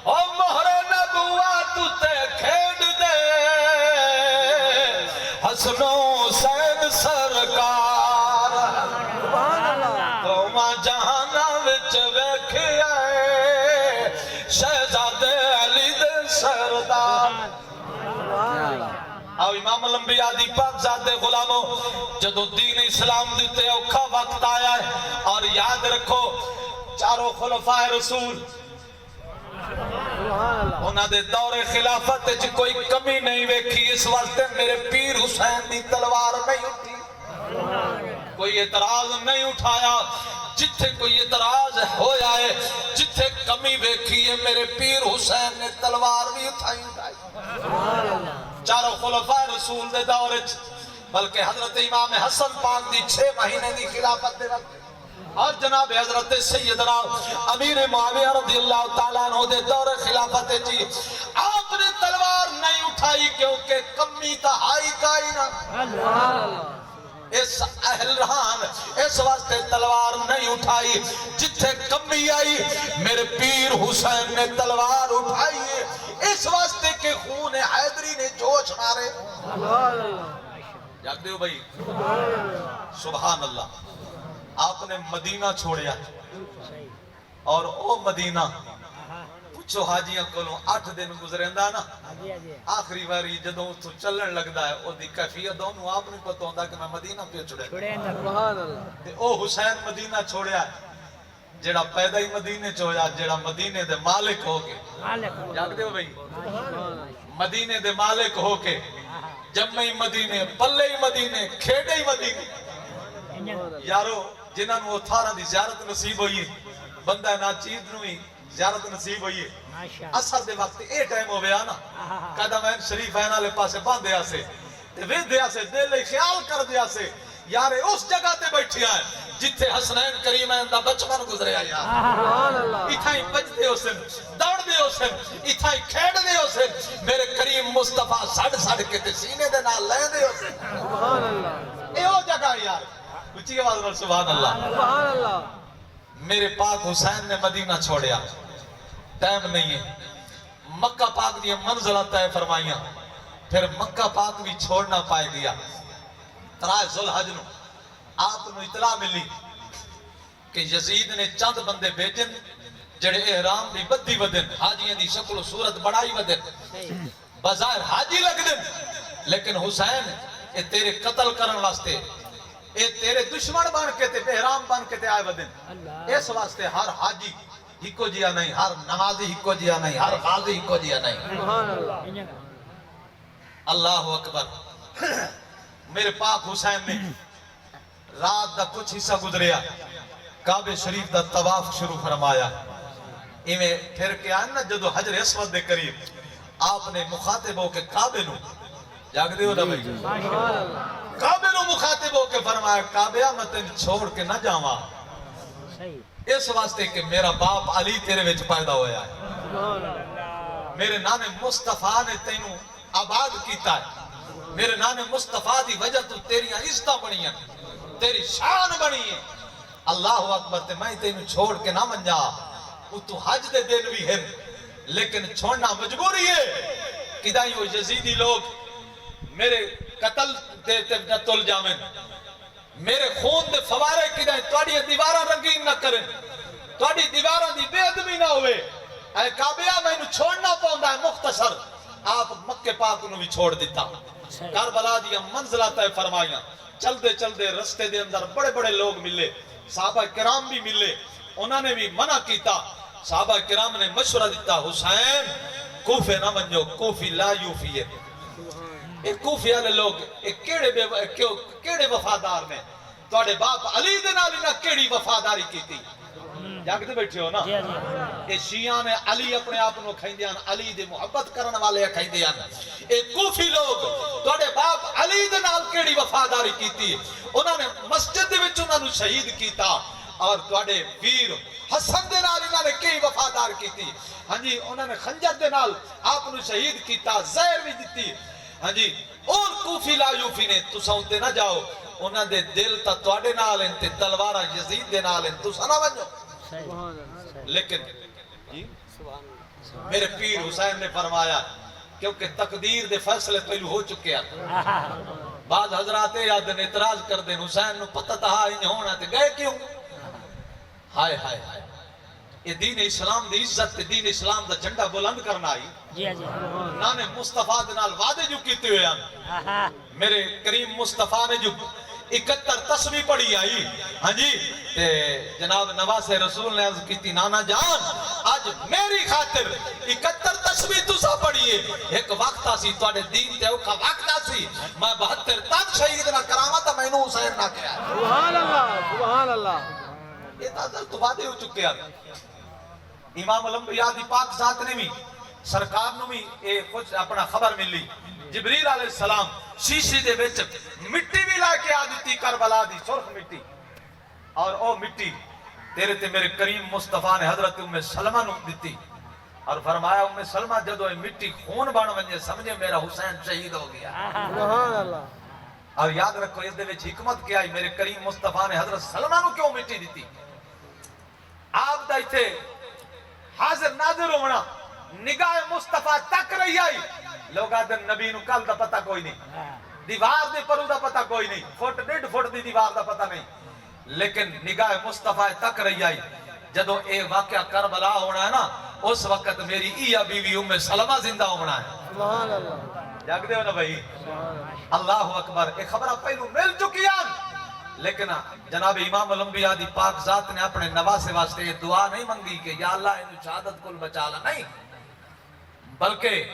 او مہر نبوت تے کھیڈ دے حسن و حسین سرکار سبحان اللہ دوواں جہاناں وچ ویکھیا ہے شہزادے علی دے سردار سبحان اللہ آو امام الانبیاء دی پاک ذات دے غلاموں جدو دین اسلام دیتے اوکھا وقت آیا ہے اور یاد رکھو چاروں خلفائے رسول سبحان اللہ انہاں دے دور خلافت وچ کوئی کمی نہیں ویکھی اس واسطے میرے پیر حسین دی تلوار نہیں اٹھی کوئی اعتراض نہیں اٹھایا جتھے کوئی اعتراض ہویا ہے جتھے کمی ویکھی ہے میرے پیر حسین نے تلوار بھی اٹھائی سبحان اللہ چاروں خلفائے رسول دے دور وچ بلکہ حضرت امام حسن پاک دی 6 مہینے دی خلافت دے وقت اور جناب حضرت سیدنا امیر معاویہ رضی اللہ تعالیٰ عنہ دے دور خلافت جی آپ نے تلوار نہیں اٹھائی کیونکہ کمی تہائی کائی نہ سبحان اللہ اس اہل رہان اس واسطے تلوار نہیں اٹھائی جتھے کمی آئی میرے پیر حسین نے تلوار اٹھائی ہے اس واسطے کہ خون حیدری نے جوش مارے سبحان اللہ جاگ دیو بھائی سبحان اللہ آپ نے مدینہ چھوڑیا اور او مدینہ پوچھو حاجیاں کولوں 8 دن گزریندا نا آخری باری جدوں تو چلن لگدا ہے او دی کیفیت اونوں آپ نوں پتہ ہوندا کہ میں مدینہ پہ چھڑیا سبحان اللہ تے او حسین مدینہ چھوڑیا جڑا پیدا ہی مدینے چ ہویا جڑا مدینے دے مالک ہو کے جاگ دیو بھائی مدینے دے مالک ہو کے جمعی مدینے پلے ہی مدینے کھیڑے ہی مدینے یارو جنہاں نوں تھاراں دی زیارت نصیب ہوئی بندہ ناچیز نوں ہی زیارت نصیب ہوئی اثر دے وقت اے ٹائم ہو گیا نا قدمین شریف ہیں والے پاسے باندھیا سے تے ویندیا سے دل خیال کر دیا سے یار اس جگہ تے بیٹھیا ہے جتھے حسنین کریمین دا بچپن گزریا یار سبحان اللہ اتھا ہی بچ دے ہو سن دوڑ دے ہو سن اتھا ہی کھیڑ دے ہو سن میرے کریم مصطفیٰ سڑ کے تے سینے دے نال لے دے ہو سن سبحان اللہ اے ہو جگہ یار اچھی آواز میں سبحان اللہ سبحان اللہ میرے پاک حسین نے مدینہ چھوڑیا ٹائم نہیں ہے مکہ پاک دی منزلہ طے فرمائیاں پھر مکہ پاک بھی چھوڑنا پائے گیا ترائے ذوالحج نو آپ نو اطلاع ملی کہ یزید نے چند بندے بھیجن جڑے احرام دی بدی ودن حاجیاں دی شکل و صورت بڑائی ودن بظاہر حاجی لگ دن لیکن حسین اے تیرے قتل کرن واسطے اے تیرے دشمن بن کے تے احرام بن کے تے آئے ودن اس واسطے ہر حاجی ہکو جیا نہیں ہر نمازی ہکو جیا نہیں ہر غازی ہکو جیا نہیں سبحان اللہ اللہ اکبر میرے پاک حسین نے رات دا کچھ حصہ گزریا کعبہ شریف دا طواف شروع فرمایا ایویں پھر کے آئے نا جدو حجر اسود دے قریب آپ نے مخاطب ہو کے کعبہ نو جاگ دے ہو نا بھائی سبحان اللہ کعبہ نو مخاطب ہو کے فرمایا کعبہ میں تین چھوڑ کے نہ جاواں اس واسطے کہ میرا باپ علی تیرے وچ پیدا ہویا ہے سبحان اللہ میرے نانے مصطفیٰ نے تینوں آباد کیتا ہے میرے نانے مصطفیٰ دی وجہ تو تیری عزتہ بنی ہیں تیری شان بنی ہے اللہ اکبر تے میں تینوں چھوڑ کے نہ من جا تو حج دے دن بھی ہے لیکن چھوڑنا مجبوری ہے کدائی وہ یزیدی لوگ میرے قتل دے نہ تل جاویں میرے خون دے فوارے کدائی توڑی دیوارہ رنگین نہ کریں توڑی دیوارہ دی بے ادمی نہ ہوئے اے کعبہ میں انہوں چھوڑنا پاؤندا ہے مختصر آپ مکہ پاک انہوں بھی چھوڑ دیتا کربلا دیا منزلہ طے فرمائیاں چل دے رستے دے اندر بڑے بڑے لوگ ملے صحابہ کرام بھی ملے انہوں نے بھی منع کیتا صحابہ کرام نے مشورہ دیتا حسین کوفے نہ منجو کوفی لا یوفی ہے ایک کوفی والے لوگ ایک کیڑے وفادار نے توڑے باپ علی دے نال نہ کیڑی وفاداری کیتی جاگتے بیٹھے ہو نا اے شیعہ نے علی اپنے آپ نو کھائندیاں علی دے محبت کرن والے کھائندیاں اے کوفی لوگ توڑے باپ علی دے نال کیڑی وفاداری کیتی انہوں نے مسجد دے وچ انہاں نو شہید کیتا اور توڑے ویر حسن دے نال انہوں نے کئی وفادار کیتی ہاں جی انہوں نے خنجر دے نال آپ نو شہید کیتا زہر بھی دیتی ہاں جی اور کوفی لا یوفی نے تساں اتے نہ جاؤ انہاں دے دل تا توڑے نال انتے تلوارہ یزید دے نال ان تساں نہ ونجو لیکن میرے پیر حسین نے فرمایا کیونکہ تقدیر دے فیصلے پہلو ہو چکے ہیں بعض حضرات یاد نے اعتراض کر دیں حسین نو پتہ تھا ہی نہیں ہونا تے گئے کیوں ہائے ہائے ہائے یہ دین اسلام دی عزت تے دین اسلام دا جھنڈا بلند کرنا آئی نانے مصطفیٰ دے نال وعدے جو کیتے ہوئے ہیں میرے کریم مصطفیٰ نے جو 71 تسبیح پڑھی آئی ہاں جی تے جناب نواز رسول نے عرض کیتی نانا جان آج میری خاطر 71 تسبیح تسا پڑھیے ایک وقت آسی توڑے دین تے اوکا وقت آسی میں 72 تک شہید نہ کراما تا میں نو حسین نہ کیا سبحان اللہ سبحان اللہ یہ تازل تو وعدے ہو چکے ہیں امام الانبیاء دی پاک ذات نے بھی سرکار نو بھی کچھ اپنا خبر ملی جبریل علیہ السلام شیشی دے وچ مٹی بھی لا کے آ دیتی کربلا دی سرخ مٹی اور او مٹی تیرے تے میرے کریم مصطفیٰ نے حضرت ام سلمہ نو دیتی اور فرمایا ام سلمہ جدو مٹی خون بن ونجے سمجھے میرا حسین شہید ہو گیا سبحان اللہ اور یاد رکھو اس دے وچ حکمت کیا ہے میرے کریم مصطفیٰ نے حضرت سلمہ نو کیوں مٹی دیتی آپ دا ایتھے حاضر ناظر ہونا نگاہ مصطفیٰ تک رہی آئی لوگ آدھر نبی نو کل دا پتہ کوئی نہیں دیوار دی پرو دا پتہ کوئی نہیں، فٹ 1.5 فٹ دی دیوار دا پتہ نہیں، لیکن نگاہ مصطفیٰ تک رہی آئی جدو اے واقعہ کربلا ہونا ہے نا، اس وقت میری ایہ بیوی ام سلمہ زندہ ہونا ہے. سبحان اللہ جاگ دے ہو نا بھائی، اللہ اکبر. ایک خبرہ پہلو مل چکی ہیں، لیکن جناب امام الانبیاء دی پاک ذات نے اپنے نواسے واسطے یہ دعا نہیں منگی کہ یا اللہ انہوں شہادت کل بچا لا، نہیں، بلکہ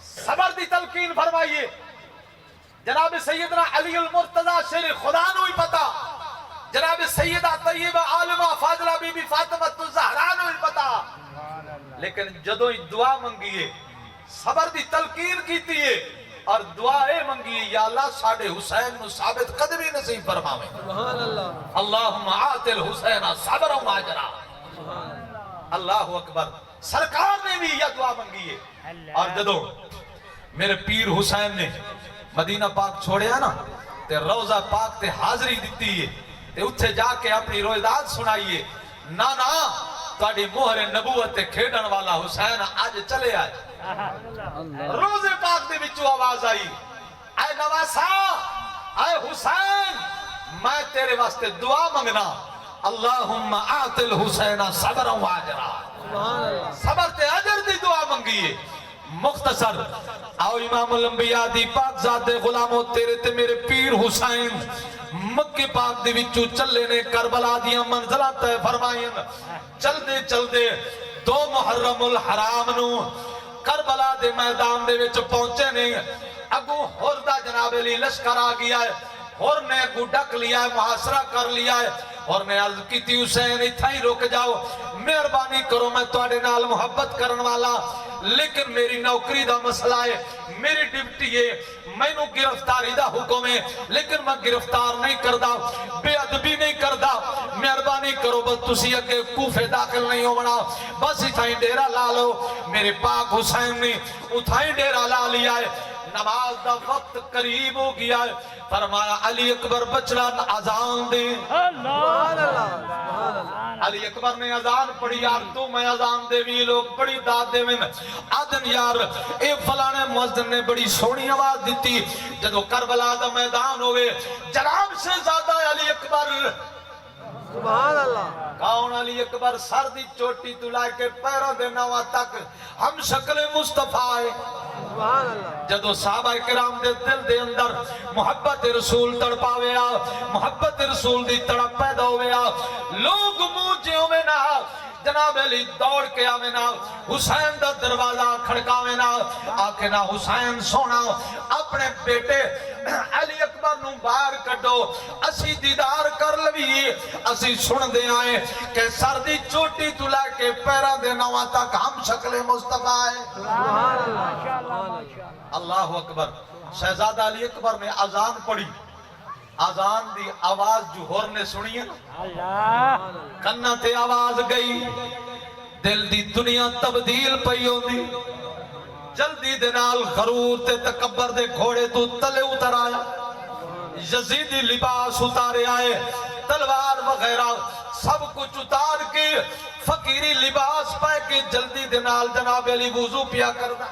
صبر دی تلقین فرمائیے. جناب سیدنا علی المرتضی شیر خدا نو ہی پتا، جناب سیدہ طیبہ عالمہ فاضلہ بی بی فاطمہ الزہرا نو ہی پتا، لیکن جدو ہی دعا منگیے، صبر دی تلقین کیتی ہے اور دعا اے منگیے یا اللہ ساڑھے حسین نو ثابت قدمی نصیب فرماوے. سبحان اللہ اللہم آت الحسین صبر و ماجرہ. اللہ اکبر. سرکار نے بھی یہ دعا منگی ہے. اور جدو میرے پیر حسین نے مدینہ پاک چھوڑیا نا تے روزہ پاک تے حاضری دیتی ہے تے اتھے جا کے اپنی رویداد سنائیے، نانا تاڑی مہر نبوت کھیڑن والا حسین آج چلے آئے. روزے پاک دے بچو آواز آئی، اے نواسا، اے حسین، میں تیرے واسطے دعا منگنا، اللہم آت الحسین صبر و عجرہ. سبحان اللہ صبر تے عجر دی دعا منگیے. مختصر آؤ امام الانبیاء دی پاک ذات دے غلاموں تیرے تے میرے پیر حسین مکہ پاک دے وچوں چلے نے کربلا دیاں منزلہ تے فرمائیں. چل دے 2 محرم الحرام نو کربلا دے میدان دے وچ پہنچے نے. اگو ہردہ جناب علی لشکر آ گیا ہے، ہر نے اگو ڈک لیا ہے، محاصرہ کر لیا ہے، اور نے عرض کی تھی حسین اتھا ہی رک جاؤ، مہربانی کرو، میں تواڈے نال محبت کرن والا، لیکن میری نوکری دا مسئلہ ہے، میری ڈیوٹی ہے، میں نو گرفتاری دا حکم ہے، لیکن میں گرفتار نہیں کردہ، بے ادبی نہیں کردہ، مہربانی کرو بس تسی اگے کوفے داخل نہیں ہونا، بس اتھائی ڈیرہ لا لو. میرے پاک حسین نے اتھائی ڈیرہ لا لیا ہے. نماز دا وقت قریب ہو گیا ہے، فرمایا علی اکبر بچڑا اذان دے. سبحان اللہ سبحان اللہ علی اکبر نے اذان پڑھی، یار تو میں اذان دے بھی لوگ بڑی داد دے میں آدن یار اے فلانے مؤذن نے بڑی سونی آواز دیتی. جدو کربلا دا میدان ہوئے جناب سے زیادہ علی اکبر. سبحان اللہ کون علی اکبر؟ سر دی چوٹی تو لائے کے پیروں دے نواں تک ہم شکل مصطفیٰ ہے. سبحان اللہ جدو صحابہ کرام دے دل دے اندر محبت رسول تڑپاویا، محبت رسول دی تڑپ پیدا ہویا، لوگ موجے ہوئے نا، جناب علی دوڑ کے آوے نا، حسین دا دروازہ کھڑکاوے نا، آکے نا حسین سونا اپنے بیٹے علی اکبر نو باہر کڈو، اسی دیدار کر لوی، اسی سن دے آئے کہ سر دی چوٹی تو لے کے پیرہ دے نواں تک ہم شکل مصطفیٰ ہے. سبحان اللہ اللہ اکبر. شہزادہ علی اکبر نے اذان پڑھی، اذان دی آواز جو ہور نے سنی ہے کنا تے آواز گئی، دل دی دنیا تبدیل پئی ہوندی. جلدی دے نال غرور تے تکبر دے گھوڑے تو تلے اتر آیا، یزیدی لباس اتارے آئے، تلوار وغیرہ سب کچھ اتار کے فقیری لباس پائے کے جلدی دے نال جناب علی وضو پیا کرنا.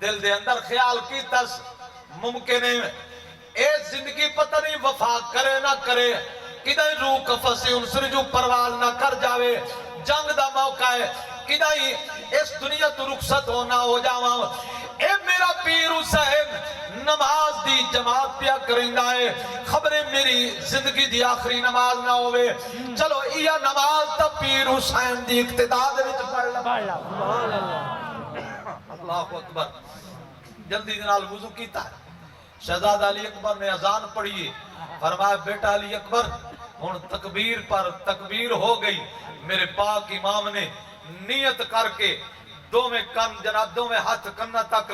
دل دے اندر خیال کی تس ممکن ہے اے زندگی پتہ نہیں وفا کرے نہ کرے، کدھائی روح کفسی انسر جو پرواز نہ کر جاوے، جنگ دا موقع ہے، کدھائی اس دنیا تو رخصت ہونا ہو جاواں. اے میرا پیر حسین نماز دی جماعت پیا کرندہ ہے، خبریں میری زندگی دی آخری نماز نہ ہوئے، چلو یہ نماز تا پیر حسین دی اقتداد وچ پڑھ لیا. سبحان اللہ اللہ اکبر. جلدی دنال وضو کیتا ہے، شہزادہ علی اکبر نے اذان پڑھی، فرمایا بیٹا علی اکبر ہن تکبیر پر تکبیر ہو گئی. میرے پاک امام نے نیت کر کے دو میں کن جناب دو میں ہاتھ کنہ تک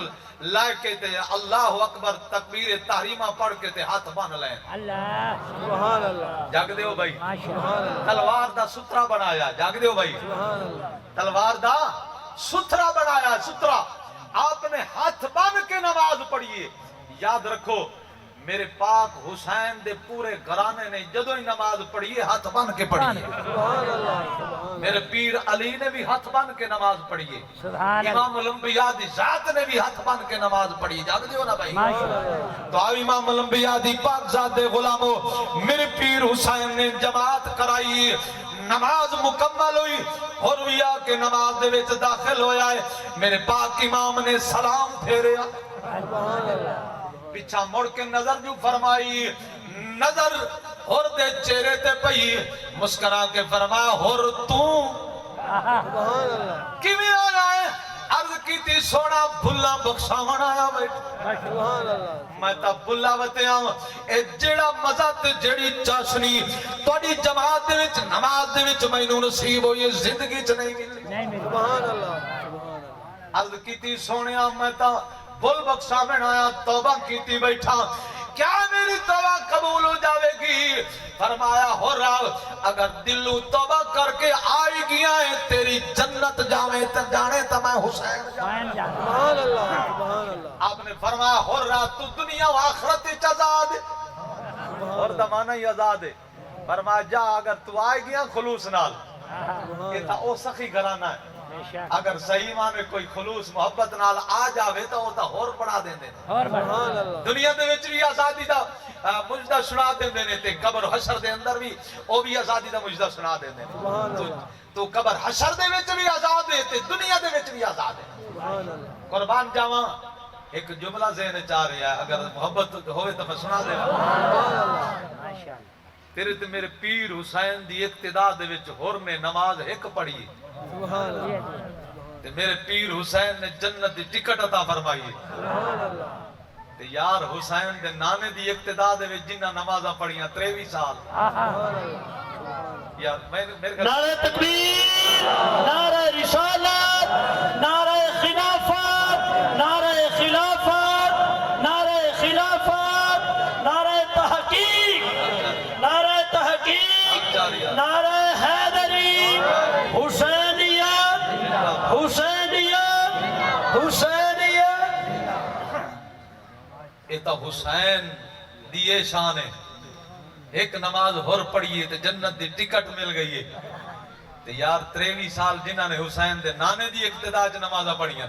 لائے کے تے اللہ اکبر تکبیر تحریمہ پڑھ کے تے ہاتھ بن لائے. سبحان اللہ جاگ دیو بھائی، سبحان اللہ تلوار دا سترہ بنایا. جاگ دیو بھائی، سبحان اللہ تلوار دا سترہ بنایا. سترہ آپ نے ہاتھ بن کے نماز پڑھیے. یاد رکھو میرے پاک حسین دے پورے گھرانے نے جدوں ہی نماز پڑھی ہے ہاتھ بن کے پڑھی ہے. سبحان اللہ. میرے پیر علی نے بھی ہاتھ بن کے نماز پڑھی ہے. سبحان اللہ. امام الانبیاء دی ذات نے بھی ہاتھ بن کے نماز پڑھی. جان دیو نا بھائی. تو امام الانبیاء دی پاک ذات دے غلاموں میرے پیر حسین نے جماعت کرائی, نماز مکمل ہوئی, حرویہ کے نماز دے وچ داخل ہویا ہے. میرے پاک امام نے سلام پھیریا, سبحان اللہ. پیچھا مڑ کے نظر جو فرمائی, نظر ہور دے چہرے تے پئی, مسکرا کے فرمایا ہور تو سبحان اللہ. کیویں آیا ہے؟ عرض کیتی سونا بھلا بخشاون آیا بیٹھ. سبحان اللہ. میں تا بھلا وتیا اے جیڑا مزہ تے جیڑی چاشنی تہاڈی جماعت دے وچ نماز دے وچ مینوں نصیب ہوئی زندگی چ نہیں ملی. سبحان اللہ. سبحان اللہ. عرض کیتی سونیا میں تا بھل بخشاون آیا, توبہ کیتی بیٹھا, کیا میری توبہ قبول ہو جاوے گی؟ فرمایا ہو رہا اگر دلو توبہ کر کے آئی گیا ہے تیری جنت جاوے تا جانے تا میں حسین. سبحان اللہ. سبحان اللہ. آپ نے فرمایا ہو رہا تو دنیا و آخرت وچ آزاد ہے, اور زمانہ ہی آزاد ہے. فرمایا جا اگر تو آئے گیا خلوص نال, یہ تا او سخی گھرانہ ہے. اگر صحیح معنی کوئی خلوص محبت نال آ جاوے تا وہ تا ہور بڑھا دیں دے. سبحان اللہ. دنیا دے وچ بھی آزادی دا مجدہ سنا دیں دے تے قبر حشر دے اندر بھی او بھی آزادی دا مجدہ سنا دیں دے. سبحان اللہ. تو قبر حشر دے وچ بھی آزاد ہے تے دنیا دے وچ بھی آزاد ہے. سبحان اللہ. قربان جاواں ایک جملہ ذہن چاہ رہا ہے, اگر محبت ہوئے تو میں سنا دے. سبحان اللہ. تیرے تے میرے پیر حسین دی اقتداء دے وچ ہور نے نماز ایک پڑھی سبحان اللہ. تے میرے پیر حسین نے جنت دی ٹکٹ عطا فرمائی. سبحان اللہ. تے یار حسین دے نانے دی اقتداء دے وچ جنہ نمازاں پڑھیاں 23 سال. سبحان اللہ. یار میرے گھر نعرہ تکبیر, نعرہ رسالت, نعرہ خلافت, نعرہ خلافت, نعرہ خلافت, نعرہ تحقیق, نعرہ تحقیق, نعرہ حیدری, حسینیت, حسینیت, حسینیت. ایتا حسین دیئے شان ہے. ایک نماز ہور پڑھیے تے جنت دی ٹکٹ مل گئی ہے. تے یار 23 سال جنہاں نے حسین دے نانے دی اقتداء چ نمازاں پڑھیاں,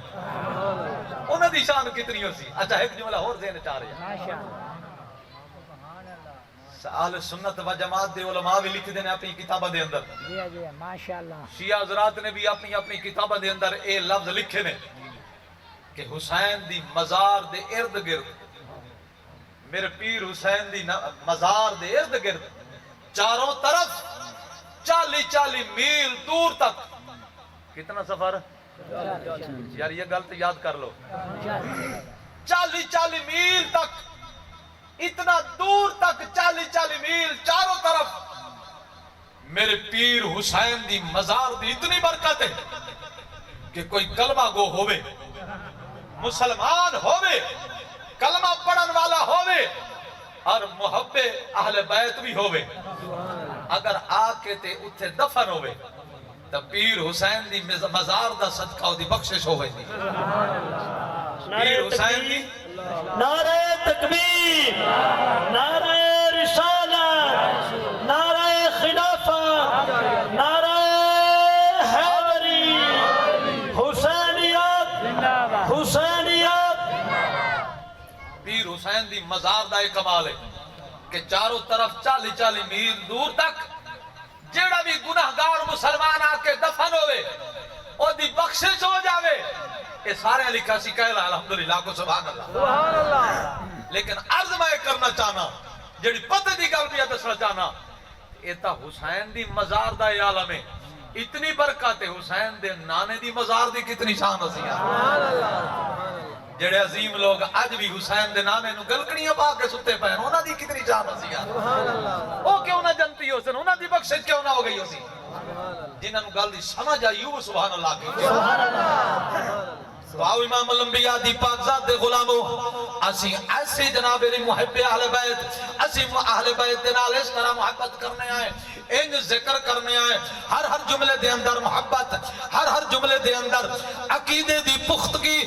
انہاں دی شان کتنی ہو سی. اچھا ایک جملہ اور ذہن چاہ رہے ہیں, اہل سنت و جماعت دے علماء بھی لکھ دینے اپنی کتابہ دے اندر, شیعہ حضرات نے بھی اپنی اپنی کتابہ دے اندر اے لفظ لکھے نے کہ حسین دی مزار دے ارد گرد, میرے پیر حسین دی مزار دے ارد گرد چاروں طرف 40 میل دور تک. کتنا سفر یار, یہ غلط یاد کر لو. 40 میل تک, اتنا دور تک 40 میل چاروں طرف میرے پیر حسین دی مزار دی اتنی برکت ہے کہ کوئی کلمہ گو ہوئے, مسلمان ہوئے, کلمہ پڑھن والا ہوئے اور محب اہل بیت بھی ہوئے, اگر آکے تے اتھے دفن ہوئے تو پیر حسین دی مزار دا صدقہ دی بخشش ہوئے دی. پیر حسین دی نعرہ تکبیر, نعرہ رسالت, نعرہ خلافت, نعرہ حیدری, حسینیت, حسینیت. پیر حسین دی مزار دا ایک کمال ہے کہ چاروں طرف 40 میل دور تک جیڑا بھی گناہگار مسلمان آکے دفن ہوئے او دی بخشش ہو جاوے. یہ سارے لکھا سی کہہ رہا الحمدللہ کو سبحان اللہ. سبحان اللہ. لیکن عرض میں کرنا چاہنا جیڑی پتہ دی گل بھی دسنا چاہنا, ایتا حسین دی مزار دا عالم ہے. اتنی برکت ہے حسین دے نانے دی مزار دی کتنی شان ہسی. سبحان اللہ. سبحان اللہ. جڑے عظیم لوگ اج بھی حسین دے نانے نو گلکڑیاں پا کے ستے پے, انہاں دی کتنی جان ہسی. سبحان اللہ. او کیوں نہ جنتی ہو سن, انہاں دی بخشش کیوں نہ ہو گئی ہسی. سبحان اللہ. جنہاں نو گل دی سمجھ آئی وہ سبحان اللہ کی. سبحان اللہ. تو آؤ امام الانبیاء دی پاک ذات دے غلامو اسی ایسے جناب علی محب اہل بیت اسی اہل بیت دے نال اس طرح محبت کرنے آئے ان ذکر کرنے آئے ہر جملے دے اندر محبت ہر جملے دے اندر عقیدے دی پختگی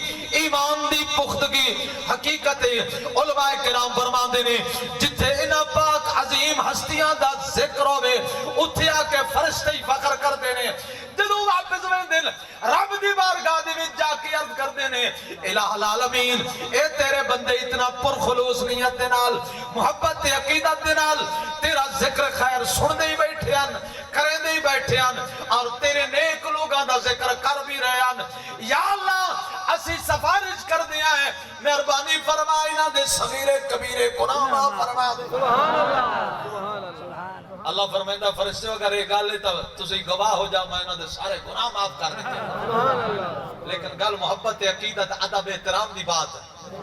ایمان دی پختگی حقیقت علماء کرام فرماندے نے جتھے انہاں پاک عظیم ہستیاں دا ذکر ہوئے اتھے آ کے فرشتے ہی فخر کر دینے جدو واپس میں دل رب دی بارگاہ دی وچ جا کے عرض کر دینے الہ العالمین اے تیرے بندے اتنا پرخلوص نیت دے نال محبت تے عقیدت دے نال تیرا ذکر خیر سن دے ہی بیٹھے ہیں کریں دے ہی بیٹھے ہیں اور تیرے نیک لوگاں دا ذکر کر بھی رہے ہیں یا اللہ اسی سفارش کر دیا ہے مہربانی فرمائے نہ دے صغیرے کبیرے گناہ معاف فرما دے سبحان اللہ سبحان اللہ اللہ فرمائندہ فرشتے اگر یہ گل ہے تو تسی گواہ ہو جا میں انہاں دے سارے گناہ معاف کر دیتے ہیں سبحان اللہ لیکن گل محبت عقیدت ادب احترام دی بات ہے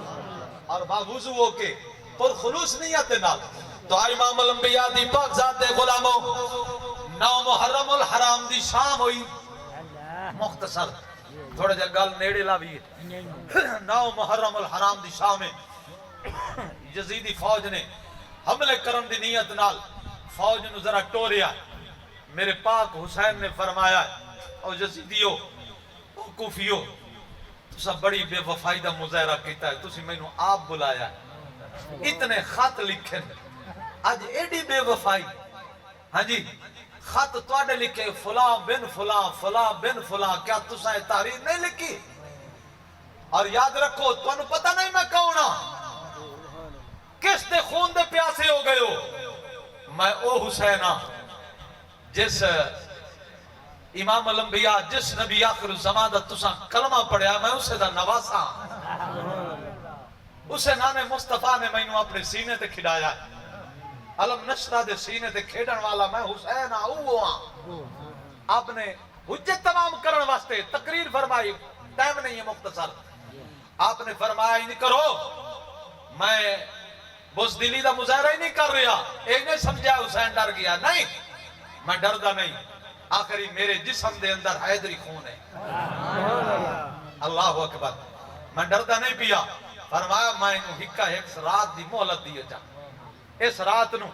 اور باوضو ہو کے پر خلوص نیت نال تو امام الانبیاء دی پاک ذات دے غلاموں 9 محرم الحرام دی شام ہوئی مختصر تھوڑا جا گل نیڑے لاوی 9 محرم الحرام دی شام میں یزیدی فوج نے حملے کرن دی نیت نال فوج نو ذرا ٹوریا میرے پاک حسین نے فرمایا او یزیدیو او کوفیو تسا بڑی بے وفائی دا مظاہرہ کیتا ہے تسی میں نو آپ بلایا اتنے خط لکھن آج ایڈی بے وفائی ہاں جی خط توڑے لکھے فلاں بن فلاں فلاں بن فلاں کیا تسا تحریر نہیں لکھی اور یاد رکھو تو انہوں پتہ نہیں میں کون ہاں کس دے خون دے پیاسے ہو گئے ہو میں او حسینہ جس امام الانبیاء جس نبی آخر الزمان دا تسا کلمہ پڑھیا میں اسے دا نواسا اسے نانے مصطفیٰ نے میں انہوں اپنے سینے تے کھڑایا علم نشرہ دے سینے تے کھیڑن والا میں حسین ہاں آپ نے حجت تمام کرن واسطے تقریر فرمائی ٹائم نہیں ہے مختصر آپ نے فرمایا ہی نہیں کرو میں بزدلی دا مظاہرہ ہی نہیں کر رہا ایک نے سمجھا حسین ڈر گیا نہیں میں ڈردہ نہیں آخری میرے جسم دے اندر حیدری خون ہے اللہ اکبر میں ڈردہ نہیں پیا فرمایا میں انہوں ہکا ایک رات دی مہلت دیئے جا اس رات نو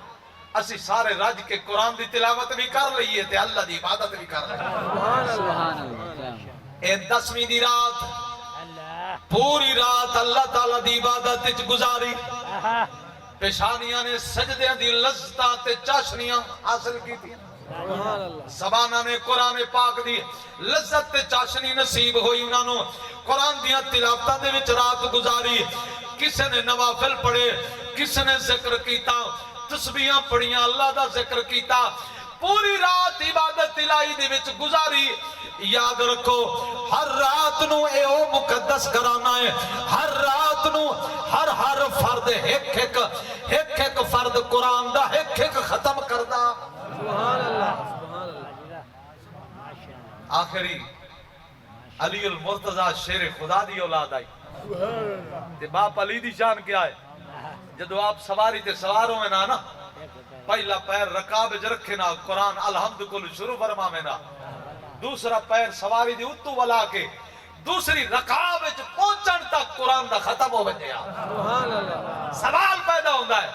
اسی سارے رج کے قرآن دی تلاوت بھی کر لئیے تے اللہ دی عبادت بھی کر لئیے اے 10ویں دی رات پوری رات اللہ تعالیٰ دی عبادت گزاری پیشانیاں نے سجدیاں دی لذتاں تے چاشنیاں حاصل کی تھی زبانہ نے قرآن پاک دی لذت تے چاشنی نصیب ہوئی انہوں نے قرآن دیا تلاوتاں دے وچ رات گزاری کسے نے نوافل پڑھے کسے نے ذکر کیتا تسبیحاں پڑھیاں اللہ دا ذکر کیتا پوری رات عبادت الہی دے وچ گزاری یاد رکھو ہر رات نو اے او مقدس کرانا ہے ہر رات نو ہر فرد ایک فرد قرآن دا ایک ختم کردہ سبحان اللہ سبحان اللہ آخری علی المرتضی شیر خدا دی اولاد آئی تے باپ علی دی شان کیا ہے جدو آپ سواری تے سواروں میں نا پہلا پیر رکاب جو رکھے نا قرآن الحمد کل شروع فرما میں نا دوسرا پیر سواری دی اتو والا کے دوسری رکاب جو پہنچن تک قرآن دا ختم ہو بجے سبحان اللہ سوال پیدا ہوندہ ہے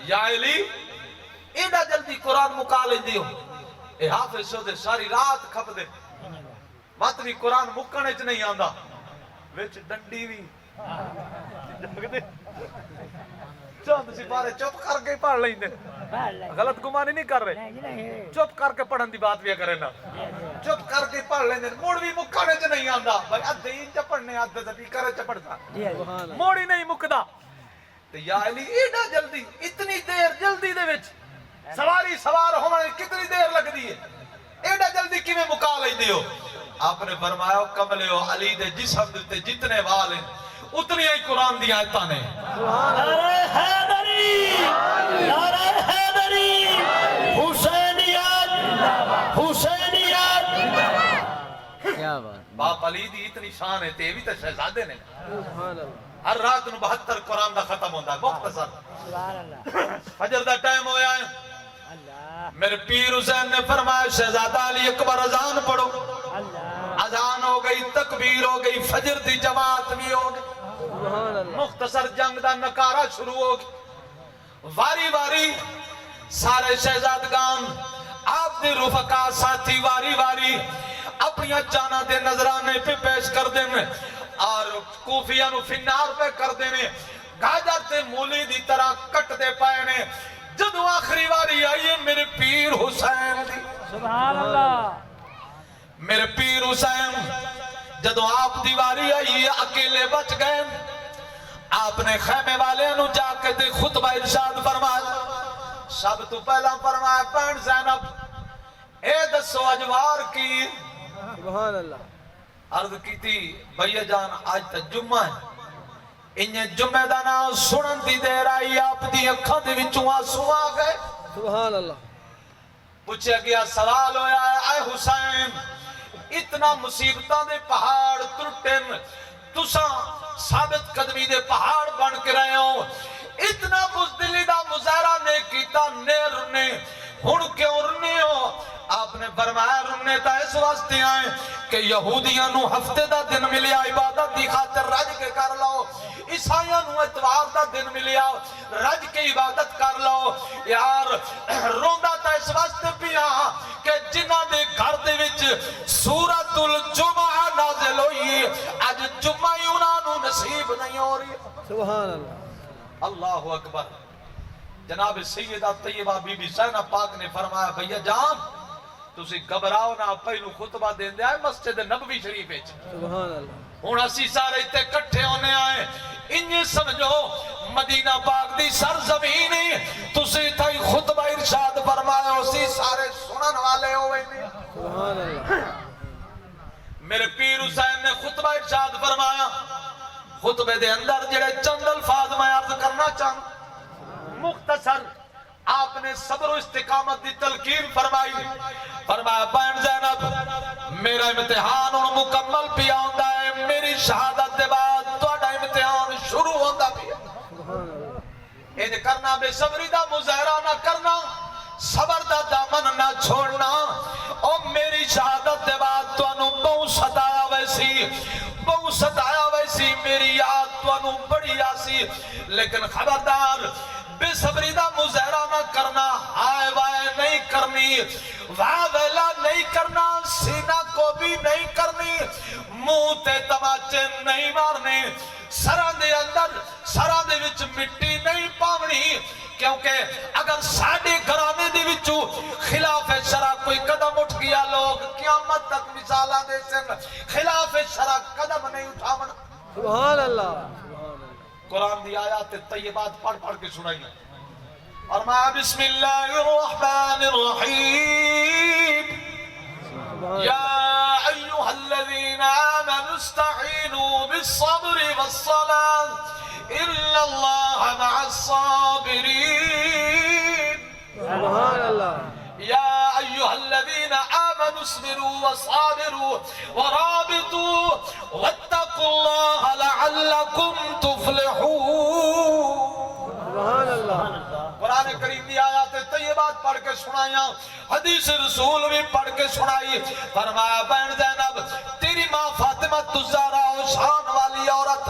یا علی ایڈا جلدی قرآن مکا لیندی ہو اے حافظ شو دے ساری رات کھپ دے بات بھی قرآن مکنے چ نہیں آندہ وچ ڈنڈی بھی چند سپارے چپ کر کے پڑھ لیں دے غلط گمانی نہیں کر رہے چپ کر کے پڑھن دی بات بھی کرے نا چپ کر کے پڑھ لیں دے موڑ بھی مکنے چ نہیں آندہ بھائی ادھے ہی چ پڑھنے آدھے سے بھی کرے چ پڑھتا موڑی نہیں مکدہ تو یا علی ایڈا جلدی اتنی دیر جلدی دے وچ سواری سوار ہونے کتنی دیر لگ دی ہے ایڈا جلدی کی میں مکا لیں دیو آپ نے فرمایا کملے ہو علی دے جسم دیتے جتنے وال ہیں اتنی ہی قرآن دی آیتاں نے نعرہ حیدری نعرہ حیدری حسینیت حسینیت کیا بات باپ علی دی اتنی شان ہے تے بھی تو شہزادے نے سبحان اللہ ہر رات نو 72 قرآن دا ختم ہوندہ ہے مختصر فجر دا ٹائم ہویا ہے میرے پیر حسین نے فرمایا شہزادہ علی اکبر اذان پڑھو اذان ہو گئی تکبیر ہو گئی فجر دی جماعت بھی ہو گئی سبحان اللہ مختصر جنگ دا نکارہ شروع ہو گیا واری واری سارے شہزادگان آپ دے رفقا ساتھی واری واری اپنی جانا دے نظرانے پہ پیش کر دینے اور کوفیہ نو فنار پہ کر دینے گاجر تے مولی دی طرح کٹ دے پائے نے جدو آخری واری آئیے میرے پیر حسین دی سبحان اللہ میرے پیر حسین جدو آپ دیواری آئیے اکیلے بچ گئے آپ نے خیمے والے انو جا کے دے خطبہ ارشاد فرمایا سب تو پہلا فرمایا پین زینب اے دسو اجوار کی سبحان اللہ عرض کی تھی بھیا جان آج تا جمعہ ہے انہیں جمعہ دا نام سنن دی دیر آئی آپ دی اکھاں دے وچوں آنسو آ گئے سبحان اللہ پوچھے گیا سوال ہویا ہے اے حسین اتنا مصیبتاں دے پہاڑ ترٹن تساں ثابت قدمی دے پہاڑ بن کے رہے ہو اتنا بزدلی دا مظاہرہ نے کیتا نے رنے ہن کیوں رنے ہو آپ نے فرمایا رنے تا اس واسطے آئے کہ یہودیاں نو ہفتے دا دن ملیا عبادت دی خاطر رج کے کر لو عیسائیاں نو اتوار دا دن ملیا رج کے عبادت کر لو یار روندا تا اس واسطے پیا کہ جنہ دے گھر دے وچ سورۃ الجمعہ نازل ہوئی اج جمعہ ہی انہاں نو نصیب نہیں ہو رہی سبحان اللہ اللہ اکبر جناب سیدہ طیبہ بی بی زینب پاک نے فرمایا بھیا جان تسی گھبراؤ نہ پہلو خطبہ دین دے آئے مسجد نبوی شریف وچ سبحان اللہ ہن اسی سارے تے کٹھے ہونے آئے انہیں سمجھو مدینہ پاک دی سرزمین تسی تھائی خطبہ ارشاد فرمایا اسی سارے سنن والے ہوئے نہیں سبحان اللہ میرے پیر حسین نے خطبہ ارشاد فرمایا خطبے دے اندر جڑے چند الفاظ میں عرض کرنا چاہوں مختصر آپ نے صبر و استقامت دی تلقین فرمائی فرمایا بہن زینب میرا امتحان اور مکمل پیا ہوندا ہے میری شہادت دے بعد تہاڈا امتحان شروع ہوندا پیا سبحان اللہ اے کرنا بے صبری دا مظاہرہ نہ کرنا صبر دا دامن نہ چھوڑنا او میری شہادت دے بعد تانوں بہت ستایا ویسی میری یاد تانوں بڑی آسی لیکن خبردار بے صبری دا مظاہرہ نہ کرنا ہائے وائے نہیں کرنی واہ ویلا نہیں کرنا سینہ کو بھی نہیں کرنی منہ تے تماچے نہیں مارنے سراں دے اندر سراں دے وچ مٹی نہیں پاونی کیونکہ اگر ساڑھے گھرانے دی وچوں خلاف شرع کوئی قدم اٹھ گیا لوگ قیامت تک مثالہ دے سن خلاف شرع قدم نہیں اٹھاونا سبحان اللہ سبحان اللہ قرآن دی آیات طیبات پڑھ پڑھ کے سنائیں اور میں بسم اللہ الرحمن الرحیم یا ایوہا الذین آمنوا استعینوا بالصبر والصلاة الا اللہ مع الصابرین سبحان اللہ يا أيها الذين آمنوا اصبروا وصابروا ورابطوا واتقوا الله لعلكم تفلحون سبحان اللہ قرآن کریم دی آیات طیبات پڑھ کے سنایا حدیث رسول بھی پڑھ کے سنائی فرمایا بہن زینب تیری ماں فاطمہ الزہرا شان والی عورت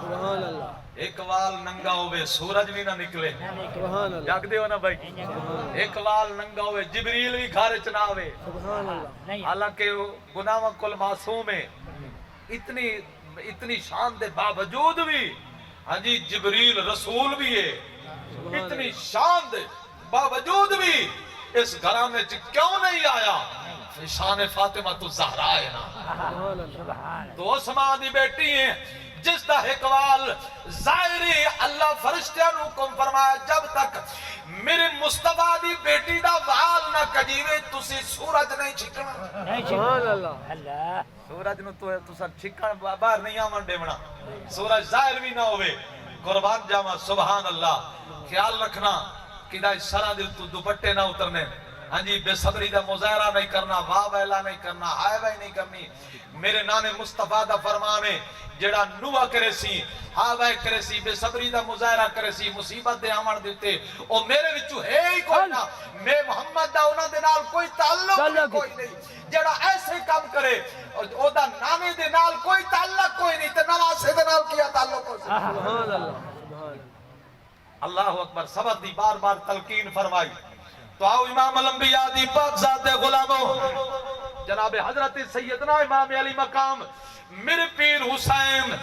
سبحان اللہ ایک وال ننگا ہوئے سورج بھی نہ نکلے سبحان اللہ جاگ دے ہو نا بھائی ایک وال ننگا ہوئے جبریل بھی گھارے چنا ہوئے سبحان اللہ حالانکہ گناہ کل معصوم ہے اتنی شان دے باوجود بھی ہاں جی جبریل رسول بھی ہے اتنی شان دے باوجود بھی اس گھرانے کیوں نہیں آیا شان فاطمہ تو زہرا ہے نا سبحان اللہ تو عثمان دی بیٹی ہیں جس دا حقوال ظاہری اللہ فرشتیاں نو حکم فرمایا جب تک میرے مصطفیٰ دی بیٹی دا وال نہ کجیوے تسی سورج نہیں چھکنا سبحان اللہ سورج نو تو سب چھکن باہر نہیں آمن ڈیمنا سورج ظاہر بھی نہ ہوئے قربان جاما سبحان اللہ خیال رکھنا کہ دا سرا دل تو دوپٹے نہ اترنے ہاں جی بے صبری دا مظاہرہ نہیں کرنا واہ ویلا نہیں کرنا ہائے وائے نہیں کرنی میرے نانے مصطفیٰ دا فرمانے جڑا نوہ کرے سی ہاں وائے کرے سی بے صبری دا مظاہرہ کرے سی مصیبت دے آمن دیتے او میرے وچو ہے ہی کوئی نہ میں محمد دا انہاں دے نال کوئی تعلق کوئی نہیں جڑا ایسے کام کرے سبحان اللہ سبحان اللہ اکبر سبق دی بار بار تلقین فرمائی تو آؤ امام الانبیاء دی پاک ذات غلاموں جناب حضرت سیدنا امام علی مقام میرے پیر حسین